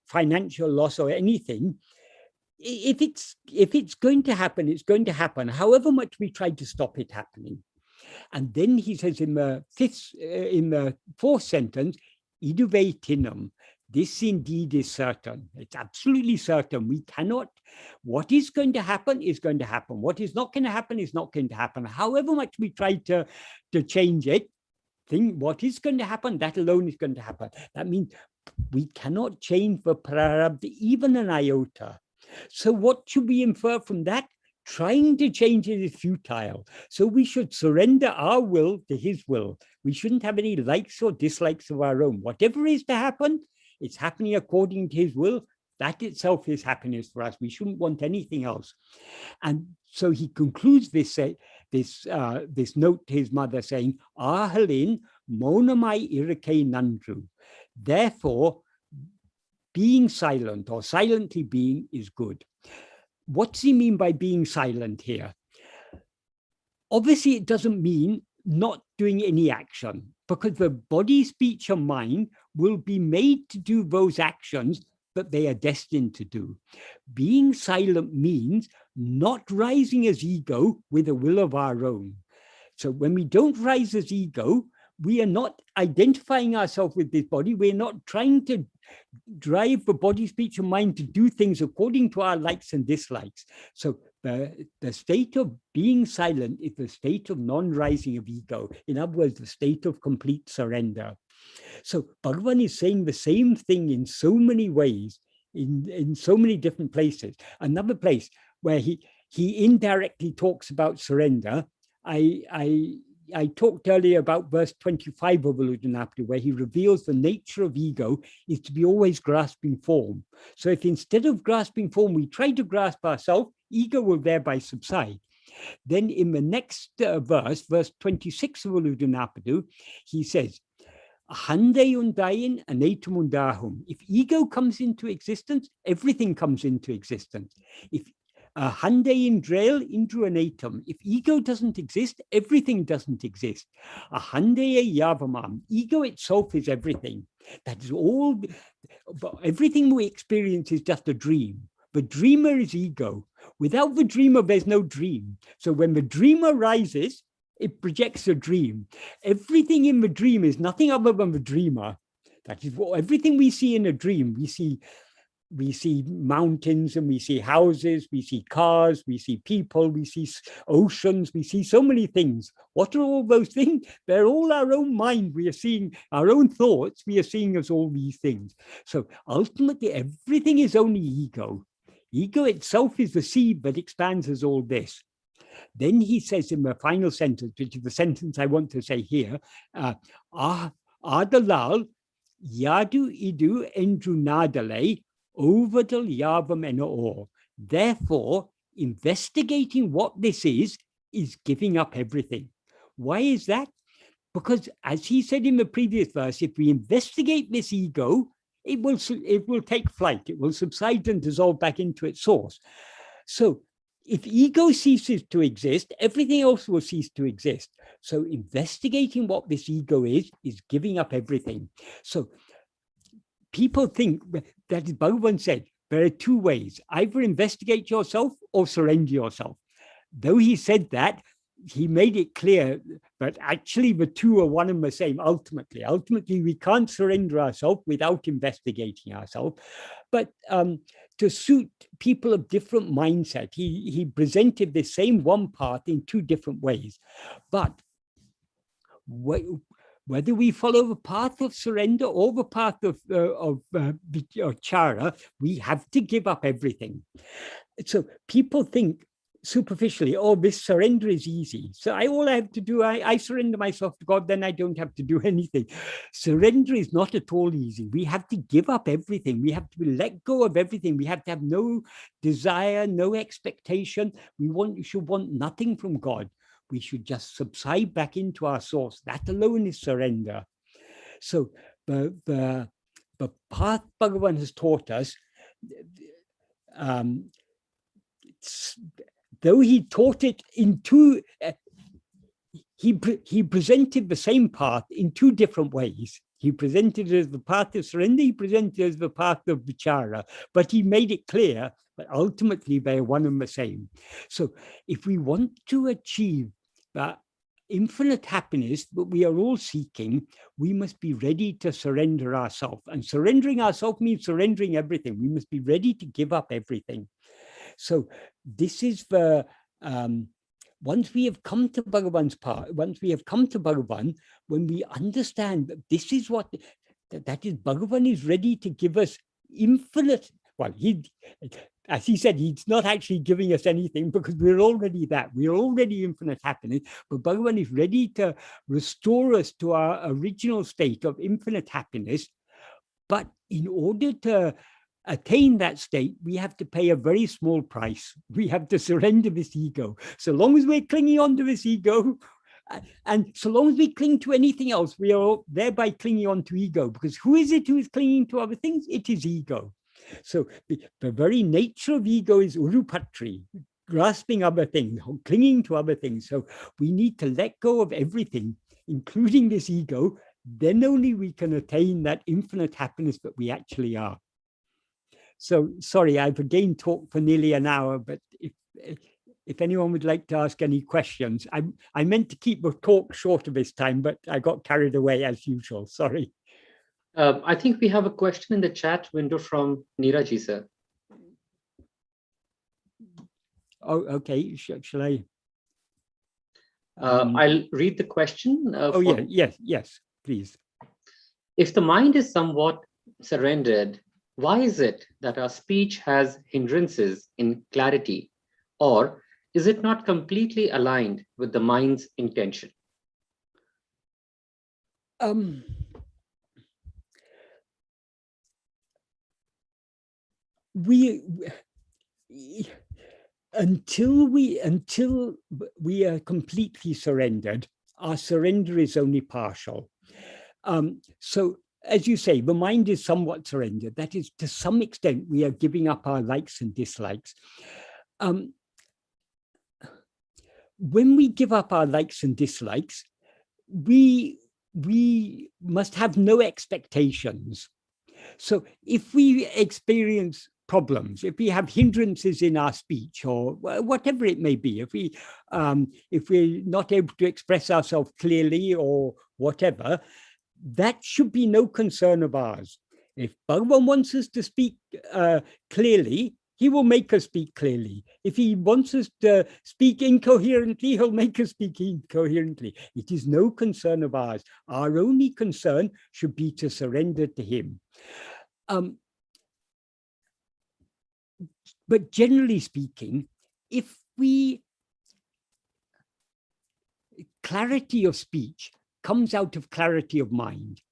Speaker 3: financial loss or anything. If it's going to happen, it's going to happen, however much we try to stop it happening. And then he says in the fourth sentence, iduveitinum. This indeed is certain. It's absolutely certain. We cannot, what is going to happen is going to happen. What is not going to happen is not going to happen. However much we try to change it, what is going to happen, that alone is going to happen. That means we cannot change the prarabdha even an iota. So what should we infer from that? Trying to change it is futile. So we should surrender our will to his will. We shouldn't have any likes or dislikes of our own. Whatever is to happen, it's happening according to his will. That itself is happiness for us. We shouldn't want anything else. And so he concludes this note to his mother saying, Ahalin monamai irake nandru. Therefore, being silent or silently being is good. What does he mean by being silent here? Obviously, it doesn't mean not doing any action, because the body, speech, and mind will be made to do those actions that they are destined to do. Being silent means not rising as ego with a will of our own. So when we don't rise as ego, we are not identifying ourselves with this body. We're not trying to drive the body, speech, and mind to do things according to our likes and dislikes. So the state of being silent is the state of non-rising of ego. In other words, the state of complete surrender. So Bhagavan is saying the same thing in so many ways, in so many different places. Another place where he indirectly talks about surrender, I talked earlier about verse 25 of Uludunapadu, where he reveals the nature of ego is to be always grasping form. So if instead of grasping form, we try to grasp ourselves, ego will thereby subside. Then in the next verse 26 of Uludunapadu, he says, Hande undayin anatumundahum. If ego comes into existence, everything comes into existence. If Hande indrail indru anatum. If ego doesn't exist, everything doesn't exist. Hande yavamam. Ego itself is everything. That is all. Everything we experience is just a dream. The dreamer is ego. Without the dreamer, there's no dream. So when the dreamer rises, it projects a dream. Everything in the dream is nothing other than the dreamer. That is what everything we see in a dream. We see mountains and we see houses, we see cars, we see people, we see oceans, we see so many things. What are all those things? They're all our own mind. We are seeing our own thoughts. We are seeing as all these things. So ultimately, everything is only ego. Ego itself is the seed that expands as all this. Then he says in the final sentence, which is the sentence I want to say here, Adalal yadu idu endrunadale ovadal yavam eno. Therefore, investigating what this is giving up everything. Why is that? Because as he said in the previous verse, if we investigate this ego, it will take flight. It will subside and dissolve back into its source. So if ego ceases to exist, everything else will cease to exist. So investigating what this ego is giving up everything. So people think that Bhagavan said, there are two ways: either investigate yourself or surrender yourself. Though he said that, he made it clear that actually the two are one and the same ultimately. Ultimately, we can't surrender ourselves without investigating ourselves. But to suit people of different mindset, he presented the same one path in two different ways. But whether we follow the path of surrender or the path of vichara, we have to give up everything. So people think superficially, oh, this surrender is easy. So all I have to do, I surrender myself to God, then I don't have to do anything. Surrender is not at all easy. We have to give up everything. We have to let go of everything. We have to have no desire, no expectation. We should want nothing from God. We should just subside back into our source. That alone is surrender. So the path Bhagavan has taught us, though he taught it in two, he presented the same path in two different ways. He presented it as the path of surrender, he presented it as the path of vichara, but he made it clear that ultimately they are one and the same. So if we want to achieve that infinite happiness that we are all seeking, we must be ready to surrender ourselves. And surrendering ourselves means surrendering everything. We must be ready to give up everything. So this is the, once we have come to Bhagavan's part, once we have come to Bhagavan, when we understand that this is what, that is, Bhagavan is ready to give us infinite, well, as he said, he's not actually giving us anything because we're already that, we're already infinite happiness, but Bhagavan is ready to restore us to our original state of infinite happiness. But in order to attain that state, we have to pay a very small price. We have to surrender this ego. So long as we're clinging on to this ego, and so long as we cling to anything else, we are thereby clinging on to ego, because who is it who is clinging to other things? It is ego. So the very nature of ego is urupatri, grasping other things, clinging to other things. So we need to let go of everything, including this ego. Then only we can attain that infinite happiness that we actually are. So sorry, I've again talked for nearly an hour, but if anyone would like to ask any questions, I meant to keep the talk shorter this time, but I got carried away as usual. Sorry.
Speaker 2: I think we have a question in the chat window from Neeraji, sir.
Speaker 3: Oh, okay. Shall I?
Speaker 2: I'll read the question.
Speaker 3: Yes, please.
Speaker 2: If the mind is somewhat surrendered, why is it that our speech has hindrances in clarity, or is it not completely aligned with the mind's intention?
Speaker 3: Until we are completely surrendered, our surrender is only partial. So as you say, the mind is somewhat surrendered. That is, to some extent, we are giving up our likes and dislikes. When we give up our likes and dislikes, we must have no expectations. So if we experience problems, if we have hindrances in our speech or whatever it may be, if we're not able to express ourselves clearly or whatever, that should be no concern of ours. If Bhagavan wants us to speak clearly, he will make us speak clearly. If he wants us to speak incoherently, he'll make us speak incoherently. It is no concern of ours. Our only concern should be to surrender to him. But generally speaking, clarity of speech comes out of clarity of mind.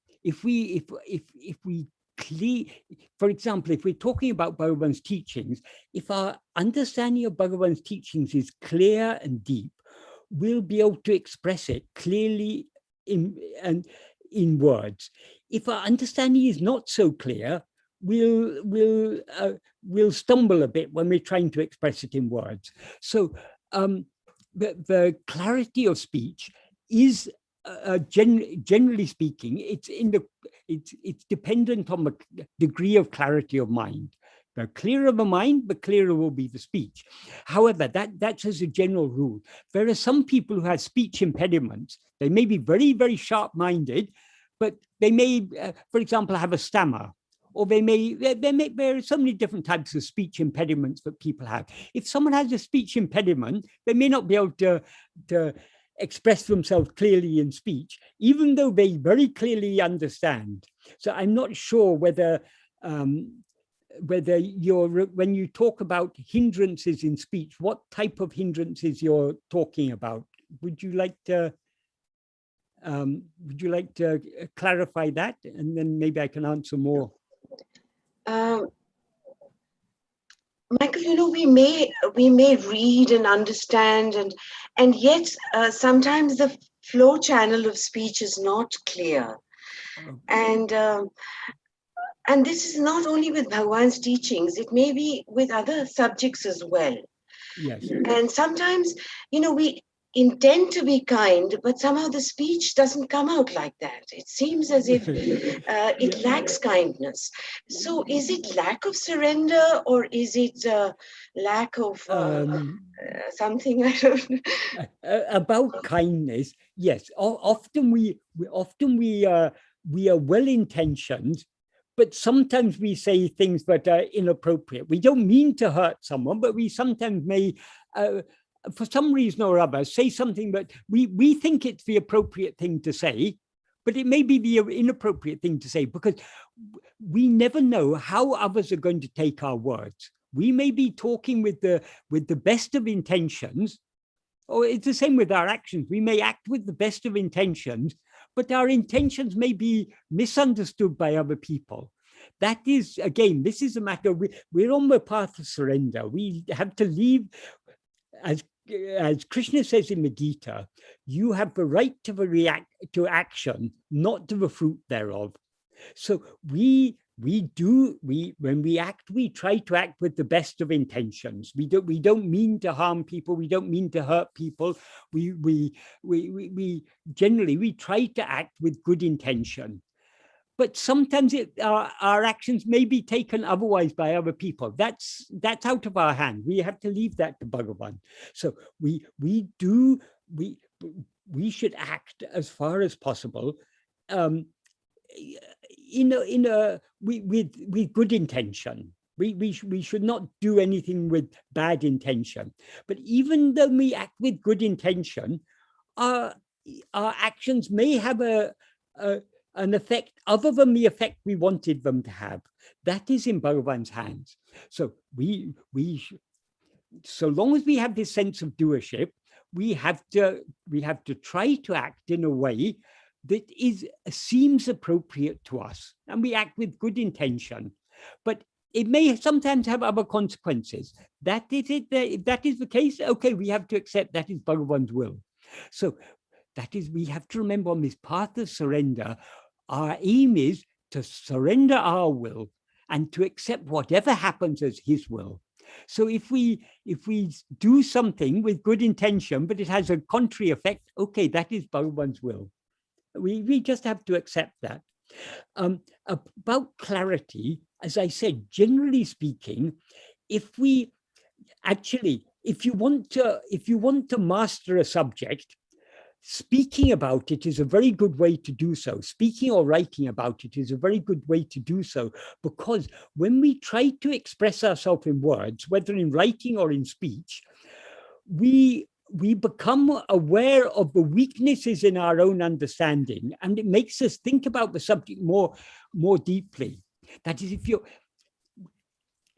Speaker 3: For example, if we're talking about Bhagavan's teachings, if our understanding of Bhagavan's teachings is clear and deep, we'll be able to express it clearly in words. If our understanding is not so clear, we'll stumble a bit when we're trying to express it in words. So the clarity of speech is generally speaking, it's dependent on the degree of clarity of mind. The clearer the mind, the clearer will be the speech. However, that's as a general rule. There are some people who have speech impediments. They may be very, very sharp-minded, but they may, for example, have a stammer. Or there are so many different types of speech impediments that people have. If someone has a speech impediment, they may not be able to express themselves clearly in speech, even though they very clearly understand. So I'm not sure whether when you talk about hindrances in speech, what type of hindrances you're talking about. Would you like to clarify that, and then maybe I can answer more?
Speaker 4: Michael, we may read and understand, and yet sometimes the flow channel of speech is not clear. And this is not only with Bhagavan's teachings, it may be with other subjects as well.
Speaker 3: Yes.
Speaker 4: And sometimes, we intend to be kind, but somehow the speech doesn't come out like that. It seems as if it lacks kindness. So is it lack of surrender, or is it lack of something? I don't know.
Speaker 3: About kindness, yes. Often we are well-intentioned, but sometimes we say things that are inappropriate. We don't mean to hurt someone, but we sometimes may, for some reason or other, say something that we think it's the appropriate thing to say, but it may be the inappropriate thing to say, because we never know how others are going to take our words. We may be talking with the best of intentions, or it's the same with our actions. We may act with the best of intentions, but our intentions may be misunderstood by other people. That is, again, this is a matter, we're on the path of surrender. We have to leave, as Krishna says in the Gita, you have the right to action, not to the fruit thereof. So when we act, we try to act with the best of intentions. We don't mean to harm people. We don't mean to hurt people. We generally try to act with good intention. But sometimes our actions may be taken otherwise by other people. That's out of our hand. We have to leave that to Bhagavan. So we should act as far as possible with good intention. We should not do anything with bad intention. But even though we act with good intention, our actions may have an effect other than the effect we wanted them to have. That is in Bhagavan's hands. So so long as we have this sense of doership, we have to try to act in a way that seems appropriate to us, and we act with good intention. But it may sometimes have other consequences. That is it. If that is the case, okay, we have to accept that is Bhagavan's will. So that is, we have to remember on this path of surrender, our aim is to surrender our will and to accept whatever happens as his will. So if we do something with good intention, but it has a contrary effect, okay, that is Bhagavan's will. We just have to accept that. About clarity, as I said, generally speaking, if you want to master a subject, speaking about it is a very good way to do so. Speaking or writing about it is a very good way to do so, because when we try to express ourselves in words, whether in writing or in speech, we become aware of the weaknesses in our own understanding, and it makes us think about the subject more deeply. That is,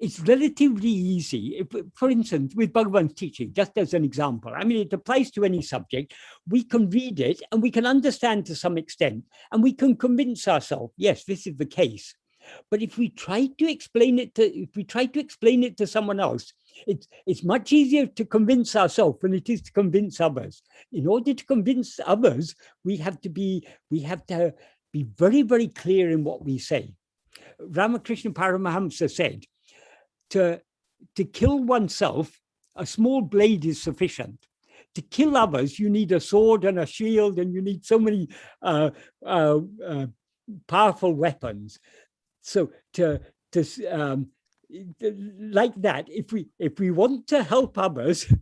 Speaker 3: it's relatively easy. For instance, with Bhagavan's teaching, just as an example, I mean, it applies to any subject. We can read it and we can understand to some extent, and we can convince ourselves, yes, this is the case. But if we try to explain it to someone else, it's much easier to convince ourselves than it is to convince others. In order to convince others, we have to be very, very clear in what we say. Ramakrishna Paramahamsa said, to kill oneself, a small blade is sufficient. To kill others, you need a sword and a shield, and you need so many powerful weapons. So to like that, if we want to help others,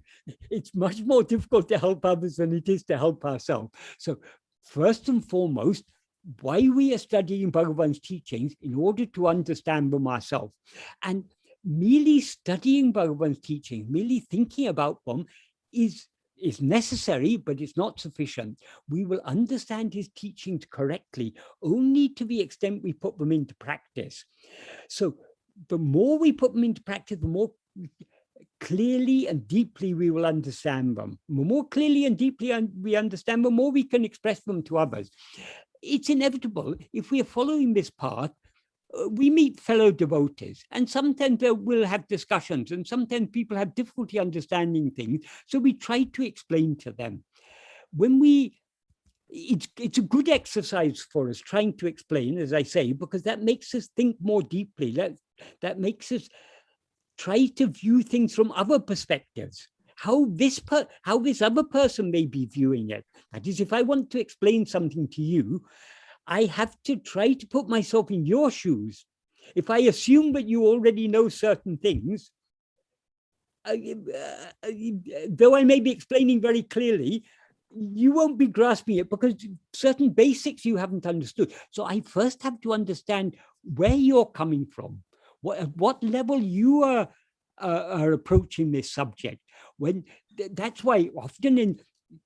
Speaker 3: it's much more difficult to help others than it is to help ourselves. So first and foremost, why we are studying Bhagavan's teachings in order to understand them ourselves. And merely studying Bhagavan's teachings, merely thinking about them is necessary, but it's not sufficient. We will understand his teachings correctly only to the extent we put them into practice. So the more we put them into practice, the more clearly and deeply we will understand them. The more clearly and deeply we understand them, the more we can express them to others. It's inevitable. If we are following this path, we meet fellow devotees, and sometimes we'll have discussions, and sometimes people have difficulty understanding things. So we try to explain to them. It's a good exercise for us trying to explain, as I say, because that makes us think more deeply. That makes us try to view things from other perspectives. How this other person may be viewing it. That is, if I want to explain something to you, I have to try to put myself in your shoes. If I assume that you already know certain things, though I may be explaining very clearly, you won't be grasping it because certain basics you haven't understood. So I first have to understand where you're coming from, what level you are approaching this subject. That's why often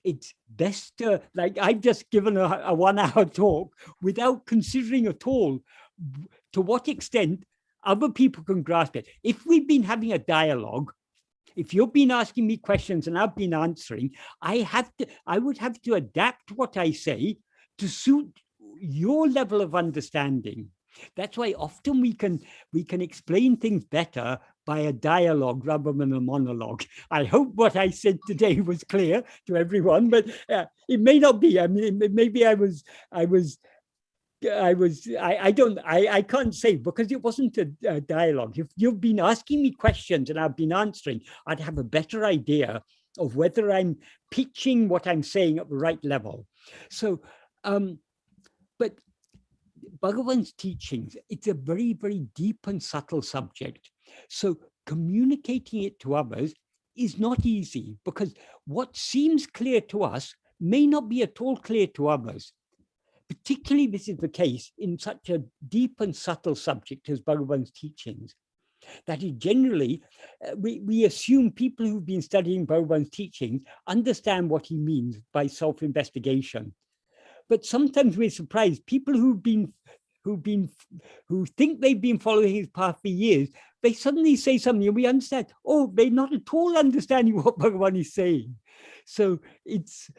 Speaker 3: it's best to, like I've just given a 1 hour talk without considering at all to what extent other people can grasp it. If we've been having a dialogue, if you've been asking me questions and I've been answering, I would have to adapt what I say to suit your level of understanding. That's why often we can explain things better by a dialogue rather than a monologue. I hope what I said today was clear to everyone, but it may not be. I mean, maybe I can't say, because it wasn't a dialogue. If you've been asking me questions and I've been answering, I'd have a better idea of whether I'm pitching what I'm saying at the right level. So, but Bhagavan's teachings, it's a very, very deep and subtle subject. So communicating it to others is not easy, because what seems clear to us may not be at all clear to others. Particularly this is the case in such a deep and subtle subject as Bhagavan's teachings. That is generally, we assume people who've been studying Bhagavan's teachings understand what he means by self-investigation. But sometimes we're surprised. People who think they've been following his path for years, they suddenly say something and we understand, oh, they're not at all understanding what Bhagavan is saying. So it's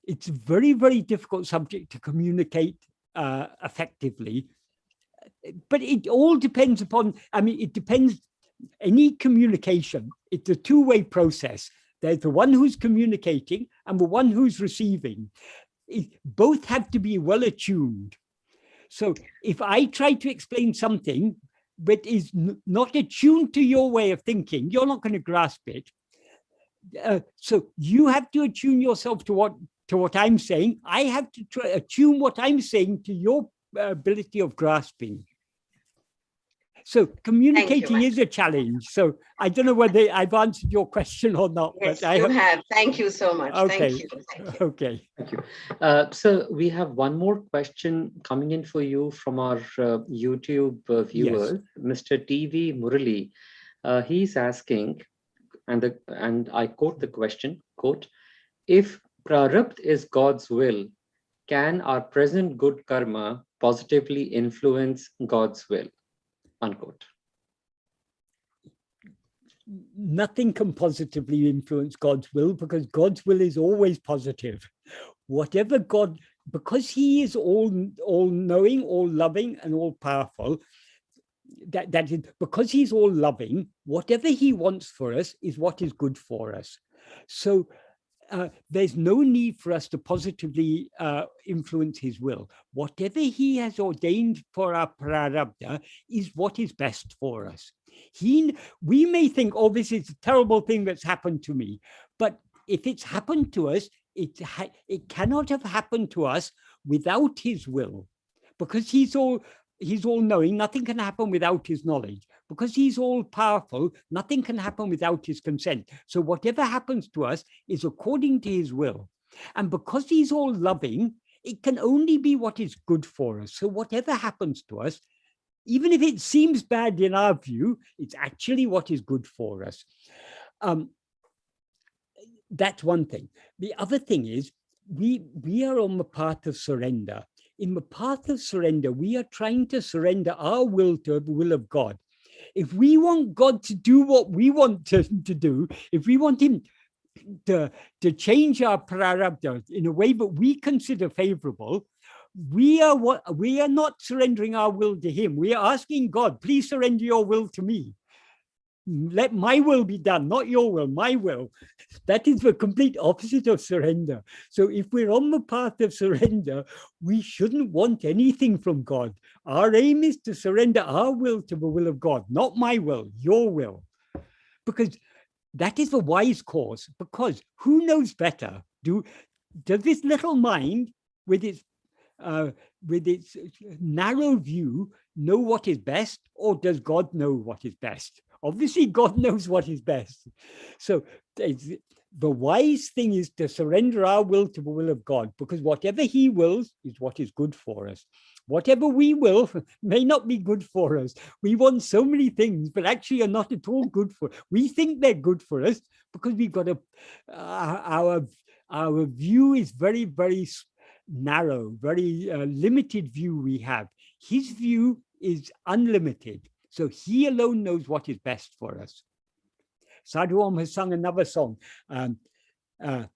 Speaker 3: a very, very difficult subject to communicate effectively. But it all depends upon, it depends, any communication, it's a two-way process. There's the one who's communicating and the one who's receiving. Both have to be well attuned. So if I try to explain something that is not attuned to your way of thinking, you're not going to grasp it. So you have to attune yourself to what I'm saying. I have to attune what I'm saying to your ability of grasping. So communicating is a challenge. So I don't know whether I've answered your question or not.
Speaker 4: Yes,
Speaker 3: but
Speaker 4: you have. Thank you so much.
Speaker 3: Okay.
Speaker 4: Thank you.
Speaker 3: Okay.
Speaker 2: Thank you. So we have one more question coming in for you from our YouTube viewers, yes. Mr. TV Murali. He's asking, and I quote the question, quote, if prarabdha is God's will, can our present good karma positively influence God's will? Unquote.
Speaker 3: Nothing can positively influence God's will, because God's will is always positive. Whatever God, because he is all knowing, all loving, and all powerful, that is, because he's all loving, whatever he wants for us is what is good for us. So there's no need for us to positively influence his will. Whatever he has ordained for our prarabdha is what is best for us. We may think, oh, this is a terrible thing that's happened to me. But if it's happened to us, it cannot have happened to us without his will. Because he's all knowing, nothing can happen without his knowledge. Because he's all powerful, nothing can happen without his consent. So whatever happens to us is according to his will. And because he's all loving, it can only be what is good for us. So whatever happens to us, even if it seems bad in our view, it's actually what is good for us. That's one thing. The other thing is we are on the path of surrender. In the path of surrender, we are trying to surrender our will to the will of God. If we want God to do what we want to do, if we want him to change our prarabdha in a way that we consider favorable, we are not surrendering our will to him. We are asking God, please surrender your will to me. Let my will be done, not your will, my will. That is the complete opposite of surrender. So if we're on the path of surrender, we shouldn't want anything from God. Our aim is to surrender our will to the will of God, not my will, your will. Because that is the wise course. Because who knows better? Does this little mind with its narrow view know what is best, or does God know what is best? Obviously, God knows what is best. So the wise thing is to surrender our will to the will of God, because whatever he wills is what is good for us. Whatever we will may not be good for us. We want so many things, but actually are not at all good for us. We think they're good for us because we've got our view is very, very narrow, very limited view we have. His view is unlimited. So he alone knows what is best for us. Sadhu Om has sung another song. Enavendum,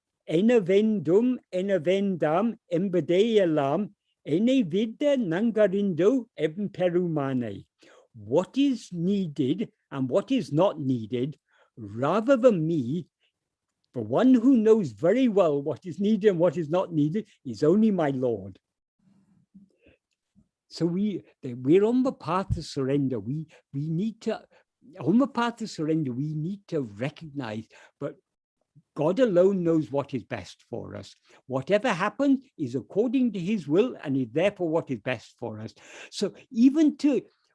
Speaker 3: enavendam, embedeyalam, enevidda nangarindo emperumane. What is needed and what is not needed, rather than me, the one who knows very well what is needed and what is not needed, is only my Lord. So we're on the path to surrender. We need to, on the path to surrender, we need to recognize that God alone knows what is best for us. Whatever happens is according to his will and is therefore what is best for us. So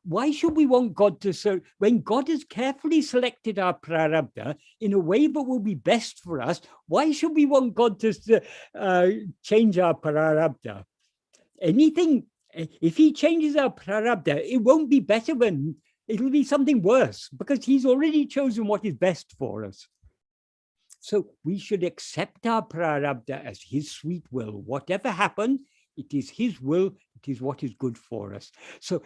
Speaker 3: why should we want God to serve when God has carefully selected our prarabdha in a way that will be best for us? Why should we want God to change our prarabdha? If he changes our prarabdha, it won't be better than, it'll be something worse, because he's already chosen what is best for us. So we should accept our prarabdha as his sweet will. Whatever happens, it is his will, it is what is good for us. So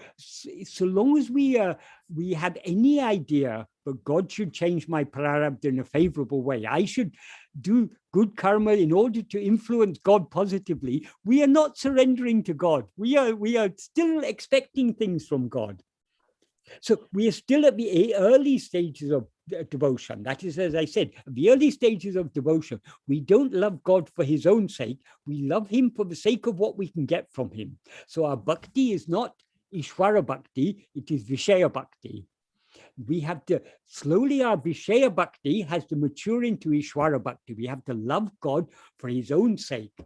Speaker 3: long as we have any idea that God should change my prarabdha in a favorable way, I should do good karma in order to influence God positively, we are not surrendering to God. We are still expecting things from God. So we are still at the early stages of devotion. That is, as I said, the early stages of devotion. We don't love God for his own sake. We love him for the sake of what we can get from him. So our bhakti is not Ishvara bhakti, it is Vishaya bhakti. We have to, slowly our Vishaya bhakti has to mature into Ishvara bhakti. We have to love God for his own sake.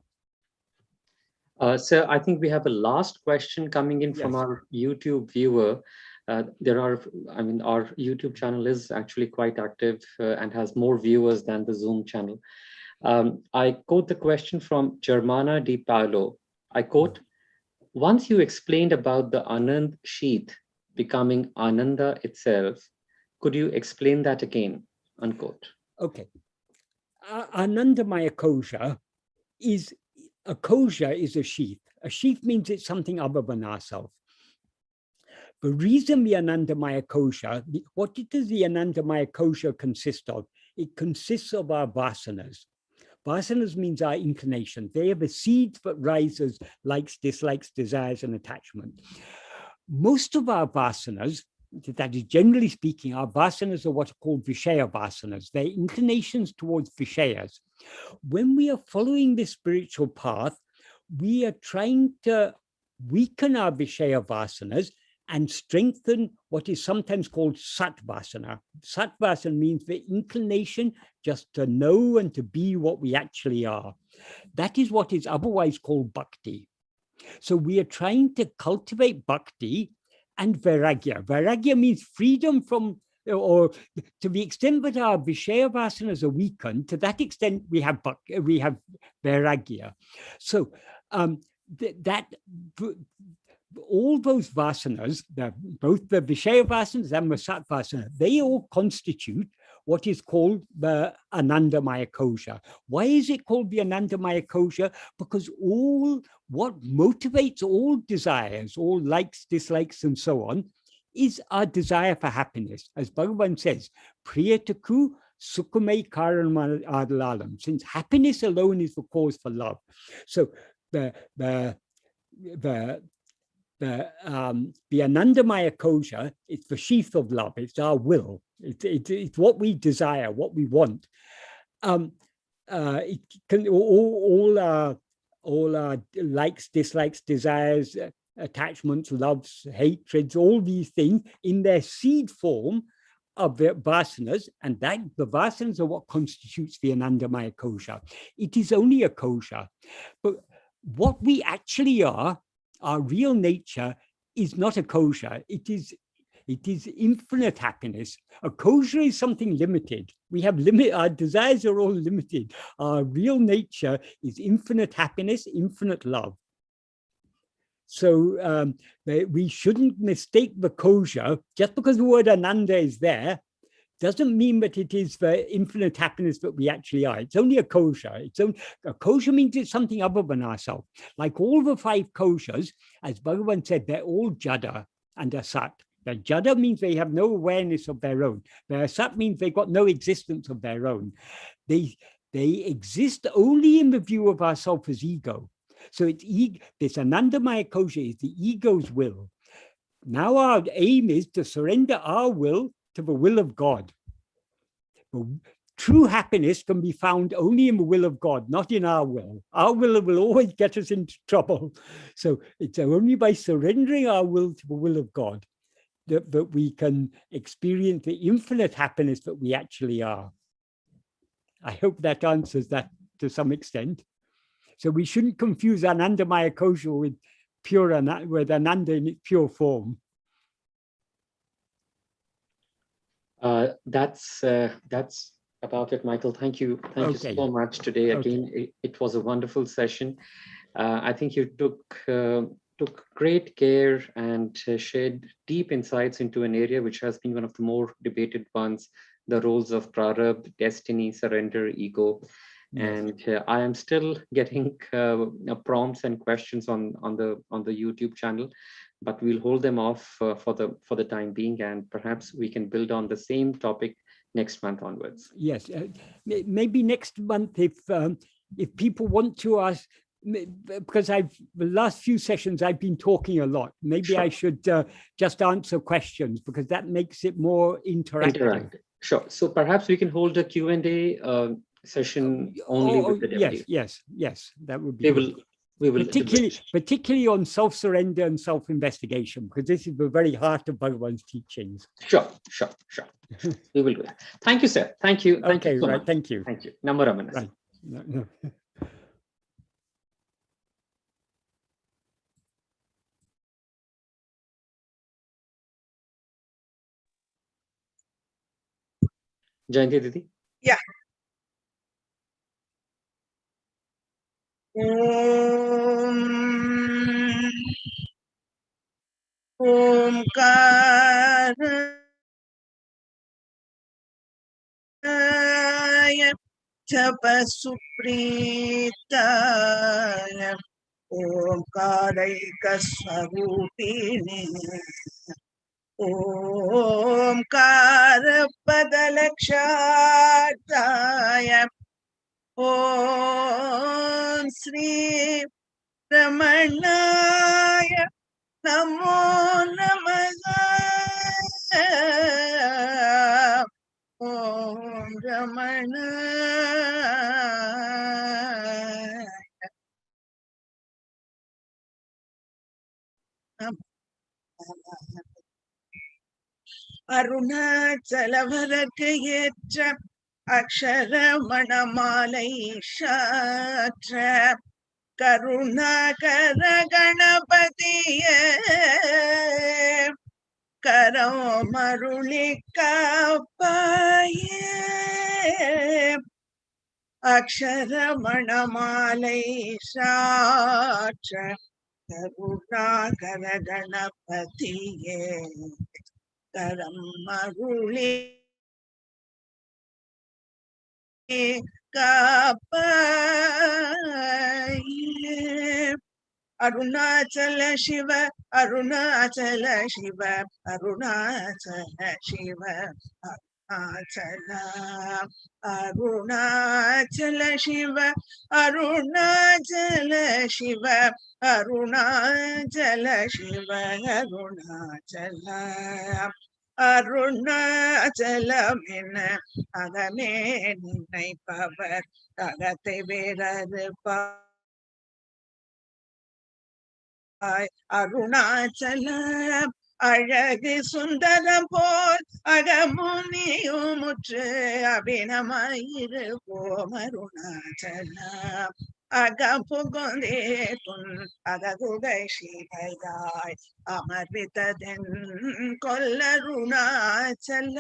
Speaker 2: Sir, I think we have a last question coming in from our YouTube viewer. Our YouTube channel is actually quite active and has more viewers than the Zoom channel. I quote the question from Germana Di Paolo. I quote, once you explained about the Anand sheath becoming Ananda itself, could you explain that again? Unquote.
Speaker 3: Okay. Anandamaya kosher is a sheath. A sheath means it's something other than ourselves. The reason the Anandamaya kosher, what does the Anandamaya kosher consist of? It consists of our vasanas. Vasanas means our inclinations. They are the seeds that rise as likes, dislikes, desires, and attachment. Most of our vasanas, that is generally speaking, our vasanas are what are called Vishaya vasanas. They're inclinations towards Vishayas. When we are following this spiritual path, we are trying to weaken our Vishaya vasanas and strengthen what is sometimes called Satvasana. Satvasana means the inclination just to know and to be what we actually are. That is what is otherwise called bhakti. So we are trying to cultivate bhakti and vairagya. Vairagya means freedom from, or to the extent that our Vishaya vasanas are weakened, to that extent we have vairagya. So all those vasanas, both the Vishaya vasanas and the Sat vasana, they all constitute what is called the Anandamaya Kosher. Why is it called the Anandamaya Kosher? Because what motivates all desires, all likes, dislikes, and so on, is our desire for happiness. As Bhagavan says, Priyataku Sukhamai Karanam Adalalam, since happiness alone is the cause for love. So the Anandamaya Kosher, it's the sheath of love, it's our will, it's what we desire, what we want. It can all our likes, dislikes, desires, attachments, loves, hatreds, all these things in their seed form of the vasanas, and that the vasanas are what constitutes the Anandamaya Kosher. It is only a kosher, but what we actually are, our real nature, is not a kosher. It is infinite happiness. A kosher is something limited. We have our desires are all limited. Our real nature is infinite happiness, infinite love. So we shouldn't mistake the kosher. Just because the word Ananda is there doesn't mean that it is the infinite happiness that we actually are. It's only a kosher. A kosher means it's something other than ourselves. Like all the 5 koshers, as Bhagavan said, they're all jada and asat. The jada means they have no awareness of their own. The asat means they've got no existence of their own. They exist only in the view of ourselves as ego. So this Anandamaya Kosher is the ego's will. Now our aim is to surrender our will to the will of God. True happiness can be found only in the will of God, not in our will. Our will always get us into trouble. So it's only by surrendering our will to the will of God that we can experience the infinite happiness that we actually are. I hope that answers that to some extent. So we shouldn't confuse Anandamaya Kosher with Ananda in its pure form.
Speaker 2: That's about it, Michael. Thank you you so much today. Again, it was a wonderful session. I think you took great care and shared deep insights into an area which has been one of the more debated ones: the roles of prarabdha, destiny, surrender, ego. Yes. And I am still getting prompts and questions on the YouTube channel, but we'll hold them off for the time being, and perhaps we can build on the same topic next month onwards.
Speaker 3: Yes, maybe next month if people want to ask, because the last few sessions I've been talking a lot. Maybe sure. I should just answer questions, because that makes it more interactive.
Speaker 2: Sure. So perhaps we can hold a Q&A session only with the devotees.
Speaker 3: Yes, that would be good.
Speaker 2: We will
Speaker 3: particularly on self-surrender and self-investigation, because this is the very heart of Bhagavan's teachings.
Speaker 2: Sure. We will do it. Thank you, sir. Thank you. Thank you so much.
Speaker 3: Thank you.
Speaker 2: Namo Ramana.
Speaker 3: Right. No.
Speaker 2: Jayanti Didi?
Speaker 5: Yeah. Omkaraya Tapasupritaya Omkaraika Sarupini Omkara Padalakshataya Om Sri Ramanaya Namo Namaha Om Ramanaya Arunachala Aksharamanamalai Shatra Karunakara Ganapatiye கரம் மருளி காப்பாயே அக்ஷரமணமாலை சாற்ற கருணாகர கணபதியே கரம் மருளி காப்பாயே அருணாச்சல சிவ அருணாச்சல சிவ அருணாச்சல சிவ அருணாச்சல அருணாச்சல சிவ அருணாச்சல சிவ அருணாச்சல சிவ அருணாச்சல அருணாச்சலம் என அகமே நினைப்பவர் அகத்தை வேறறுப்பார் அருணாச்சல அழகு சுந்தரம் போல் அகமுனியுமுற்று அபிநமாயிருப்போம் Arunachal அகப்புகுந்தே Tun அககுகை ஸ்ரீகையாய் அமர்வித்ததென் கொல்லருணாச்சல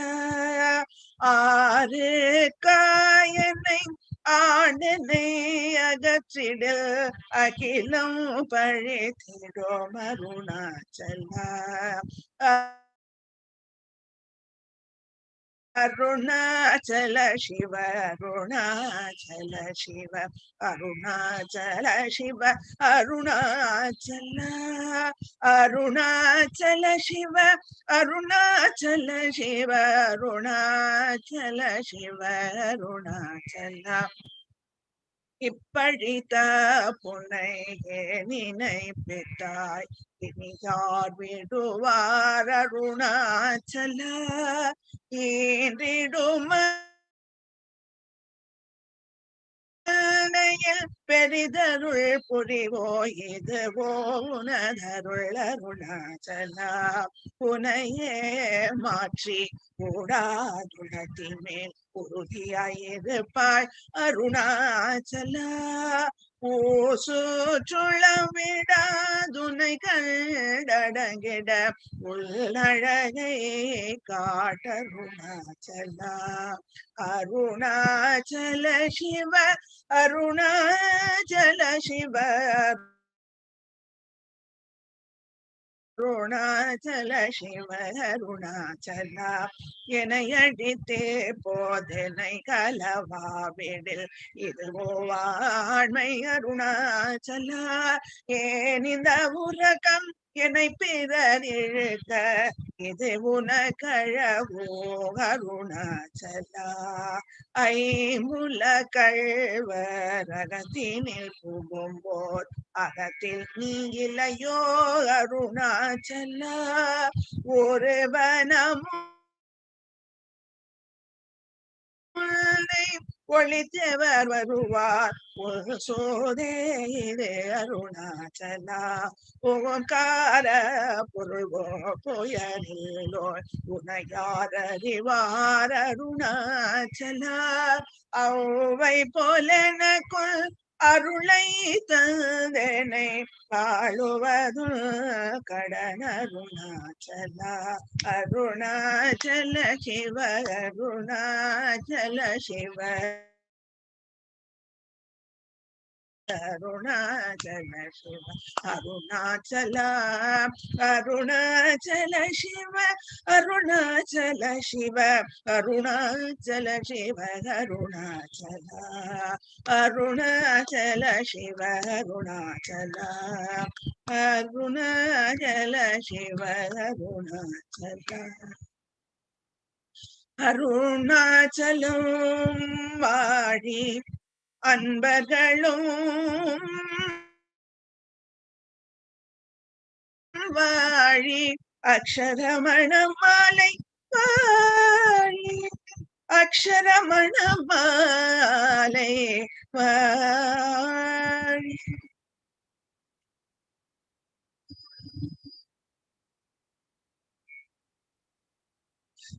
Speaker 5: ஆறு காயனை ஆண்டனை அகற்றிடு அகிலம் பழித்திடும் அருணாச்சல அருணாச்சல சிவ அருணாச்சல சிவ அருணாச்சல சிவ அருணாச்சல அருணாச்சல சிவ அருணாச்சல சிவ அருணாச்சல சிவ அருணாச்சல இப்பழித்த புனையே நினைப்பித்தாய் இனியார் விடுவார் அருணாச்சல ஈன்றிடும பெரிதருள் புரிவோ இதுவோ உனதருள் அருணாச்சல புனையே மாற்றி கூடாதுளத்தின் மேல் உறுதியாயிருப்பாய் அருணாச்சல பூசுற்றுளம் விடாதுனை கண்டடங்கிட உள்ளழகை காட்டருணாச்சல அருணாச்சல சிவ அருணாச்சல சிவ அருணாச்சல சிவ அருணாச்சல எனையடித்தே போதனை கலவாவிடில் இதுவோ வாண்மை அருணாச்சல ஏன் இந்த உலகம் என்னை பிறர் இழுக்க இது உனக்கழவோ அருணாச்சலா ஐமுல கழ்வர் அகத்தினில் புகும்போர் அகத்தில் நீ இல்லையோ அருணாச்சலா ஒருவனமும் ஒளித்தவர் வருவார் ஒரு சோதே இது அருணாச்சலா ஓங்கார பொருள்வோ புயலிலோ உனையார் அறிவார் அருணாச்சலா அவை போலெனக்குள் அருளை தந்தனை ஆளுவது கடன் அருணாச்சலா அருணாச்சல சிவ அருணாச்சல சிவ அருணாச்சல சிவ அருணாச்சல அருணாச்சல சிவ அருணாச்சல சிவ அருணாச்சல சிவ அருணாச்சல அருணாச்சல சிவ அருணாச்சல அருணாச்சல சிவ அருணாச்சல அருணாச்சலம் வாழி அன்பர்களும் வாழி அக்ஷரமணமாலை வாழி அக்ஷரமணமாலை வாழி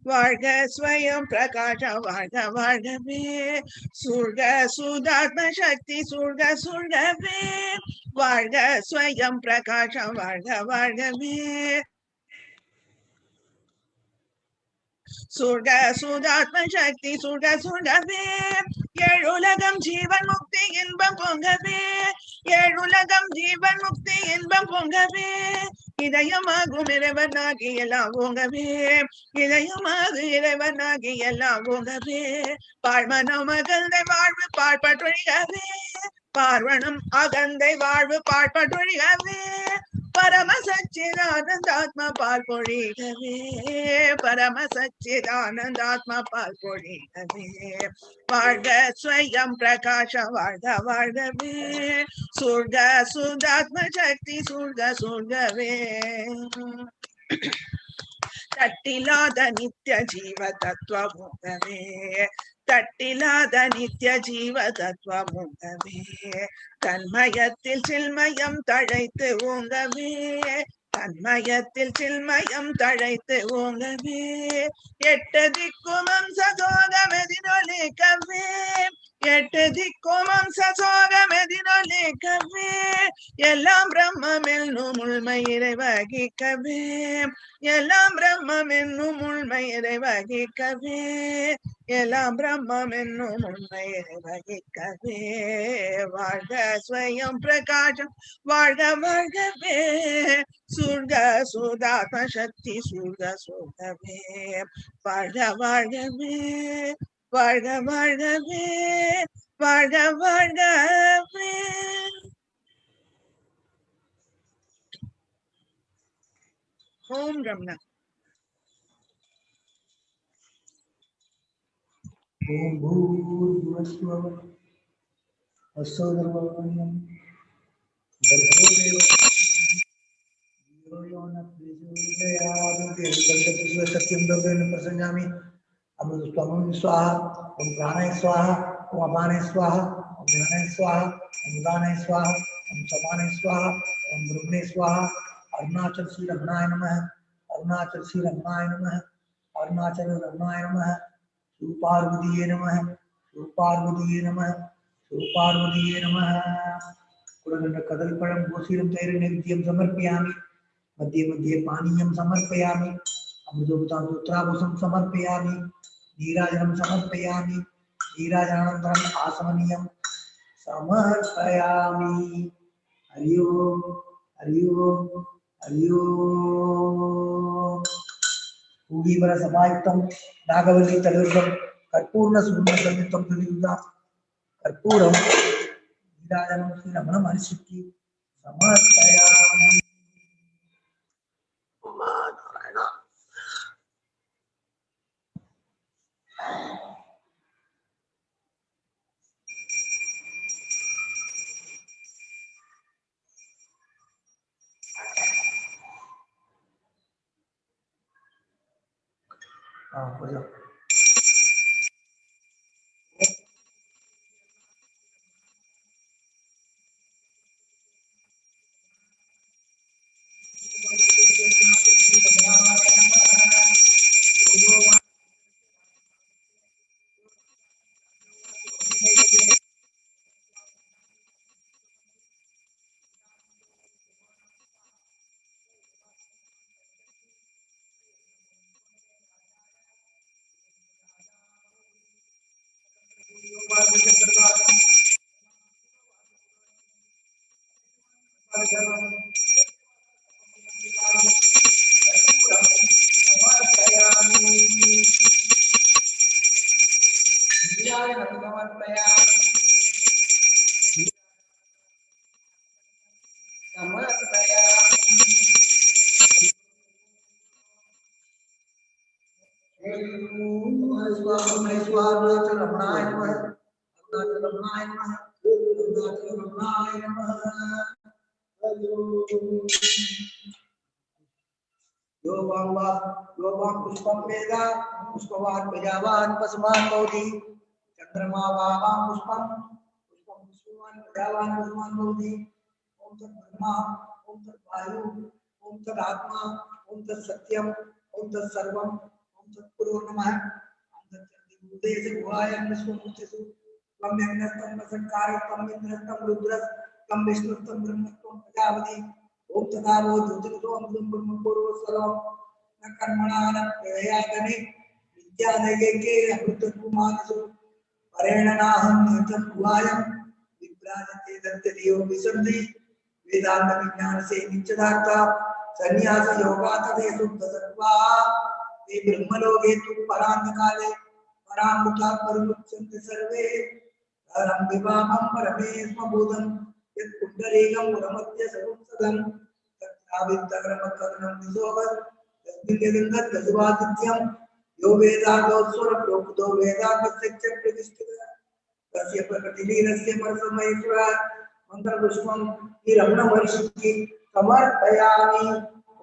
Speaker 5: வாழ்க ஸ்வயம் பிரகாசம் வாழ்க வாழ்கவே சூழ்க சுதாத்ம சக்தி சூழ்க சூழ்கவே வாழ்க ஸ்வயம் பிரகாசம் வாழ்க வாழ்கவே Surga Sudatma Shakti Surga Surgave Yerulagam Jivan Mukti Inbam Pongave Yerulagam Jivan Mukti Inbam Pongave Idayamagu Mirevanagi Yella Pongave Idayamagu Mirevanagi Yella Pongave Parmanamagande Varvu Parpaturiave Parvanam Agande Varvu Parpaturiave Paramasacchidanandatma Palporigave Paramasacchidanandatma Palporigave Varga Swayam Prakasha Varga Vargave Surga Sudatma Shakti Surga Surgave Tattilada Nitya Jiva Tattva Mugave Tattilada Nitya Jiva Tattva Mugave Tanmayatil Chilmayam Tadaithu Ungave Tanmayatil Chilmayam Tadaithu Ungave Yettadikkumam Sasogamedinolekave Yettadikkumam Sasogamedinolekave Yellam Brahmamennu Mulmai Irevagikave Yellam Brahmam என்னும் உண்மை இறைவகிக்கவே எல்லாம் பிரம்மம் என்னும் உண்மை இறைவகிக்கவே வாழ்க ஸ்வயம் பிரகாசம் வாழ்க வாழ்கவே சூழ்க சுதாத்ம சக்தி சூழ்க சூழ்கவே வாழ்க வாழ்கவே வாழ்க வாழ்கவே வாழ்க வாழ்கவே ஓம் Ramana
Speaker 1: Om Bhurvasvaha Assadarvanyam Bhargoveva Yoyona Prajodayadu Satyam Dharvena Prasanyami Amruttamam Swaha Om Pranaya Swaha Om Apanaya Swaha Om Dhanaya Swaha Om Danaya Swaha Om Samanaya Swaha Om Brahmane Swaha Arunachal Sri Ramanaya Namaha Arunachal Sri Ramanaya Namaha Arunachal Ramanaya Namaha Parvatiye Namaha Parvatiye Namaha Parvatiye Namaha Kuraganda Kadalparam Bosiram Taira Nityam Samarpayami Madhye Madhye Paniyam Samarpayami Amrudobutam Sutrabhusam Samarpayami Neerajanam Samarpayami Neerajanantaram Asamaniyam Samarpayami Hari Om Hari Om Hari Om Udibara Samayutam Nagavali Talurvam Karpurna Summa Sangitam Tulivuda Karpuram Neerajanam Sri Ramana Maharishi Samarpayami Yobam puspam veda puskavan pejavan pasman bauti chandrama vavam puspam puspavan pejavan pasman bauti om tat brahma om tat vayu om tat atma om tat satyam om tat sarvam om tat puro namah om tat chandibuddhese guhayam viswamuttesu tam yagnastam sankaratam indrastam rudras tam vishnutam brahmatam prajavati om tadavo dhutito amdum brahma purva salam कर्मणान प्रयागनि ज्ञानयज्ञे अमृतकुमारसु परेणनाहं तीर्थं गुहायं विभ्राजते दन्तदेव विसन्धि वेदांत विज्ञान से नित्यदाता संन्यास योगा तदे शुद्धसत्वा ते ब्रह्मलोके तु परान्तकाले परामुखा परिमुच्यन्ते सर्वे परं विभागं परमेश्वरभूतं यत् पुण्डरीकं पुरमध्य समुत्सदं तत्रावित्तक्रमकरणं दिशोगत् तस्मिन् दशवादित्यं यो वेदार्थो स्वरप्रोक्तो वेदार्थस्य प्रतिष्ठितः तस्य प्रकटिलीनस्य परसमयेश्वर मंत्रपुष्पं ही रमण महर्षि की समर्पयामि।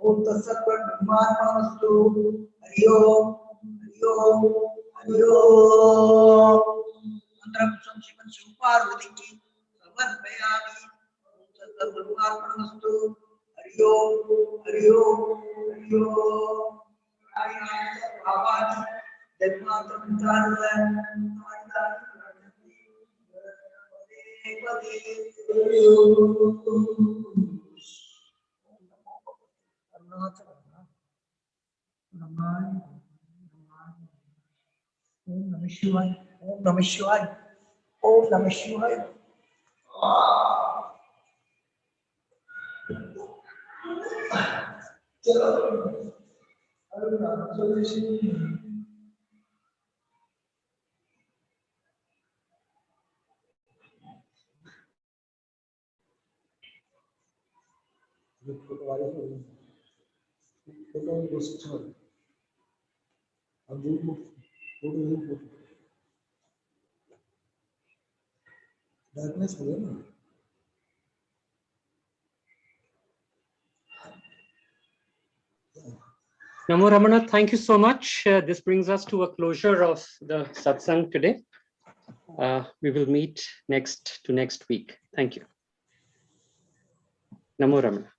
Speaker 1: ओम तत्सत् ब्रह्मार्पणमस्तु। हरि ओम हरि ओम हरि ओम। मंत्रपुष्पं श्रीमन् शिवपार्वती की समर्पयामि। ओम तत्सत् ब्रह्मार्पणमस्तु। हरि ओम हरि ओम हरि ओम। आवाज जन्मांतर ओम नमः शिवाय ओम नमः शिवाय ओम नमः शिवाय। Darkness हो गया ना।
Speaker 2: Namo Ramana, thank you so much. This brings us to a closure of the satsang today. We will meet next week. Thank you. Namo Ramana.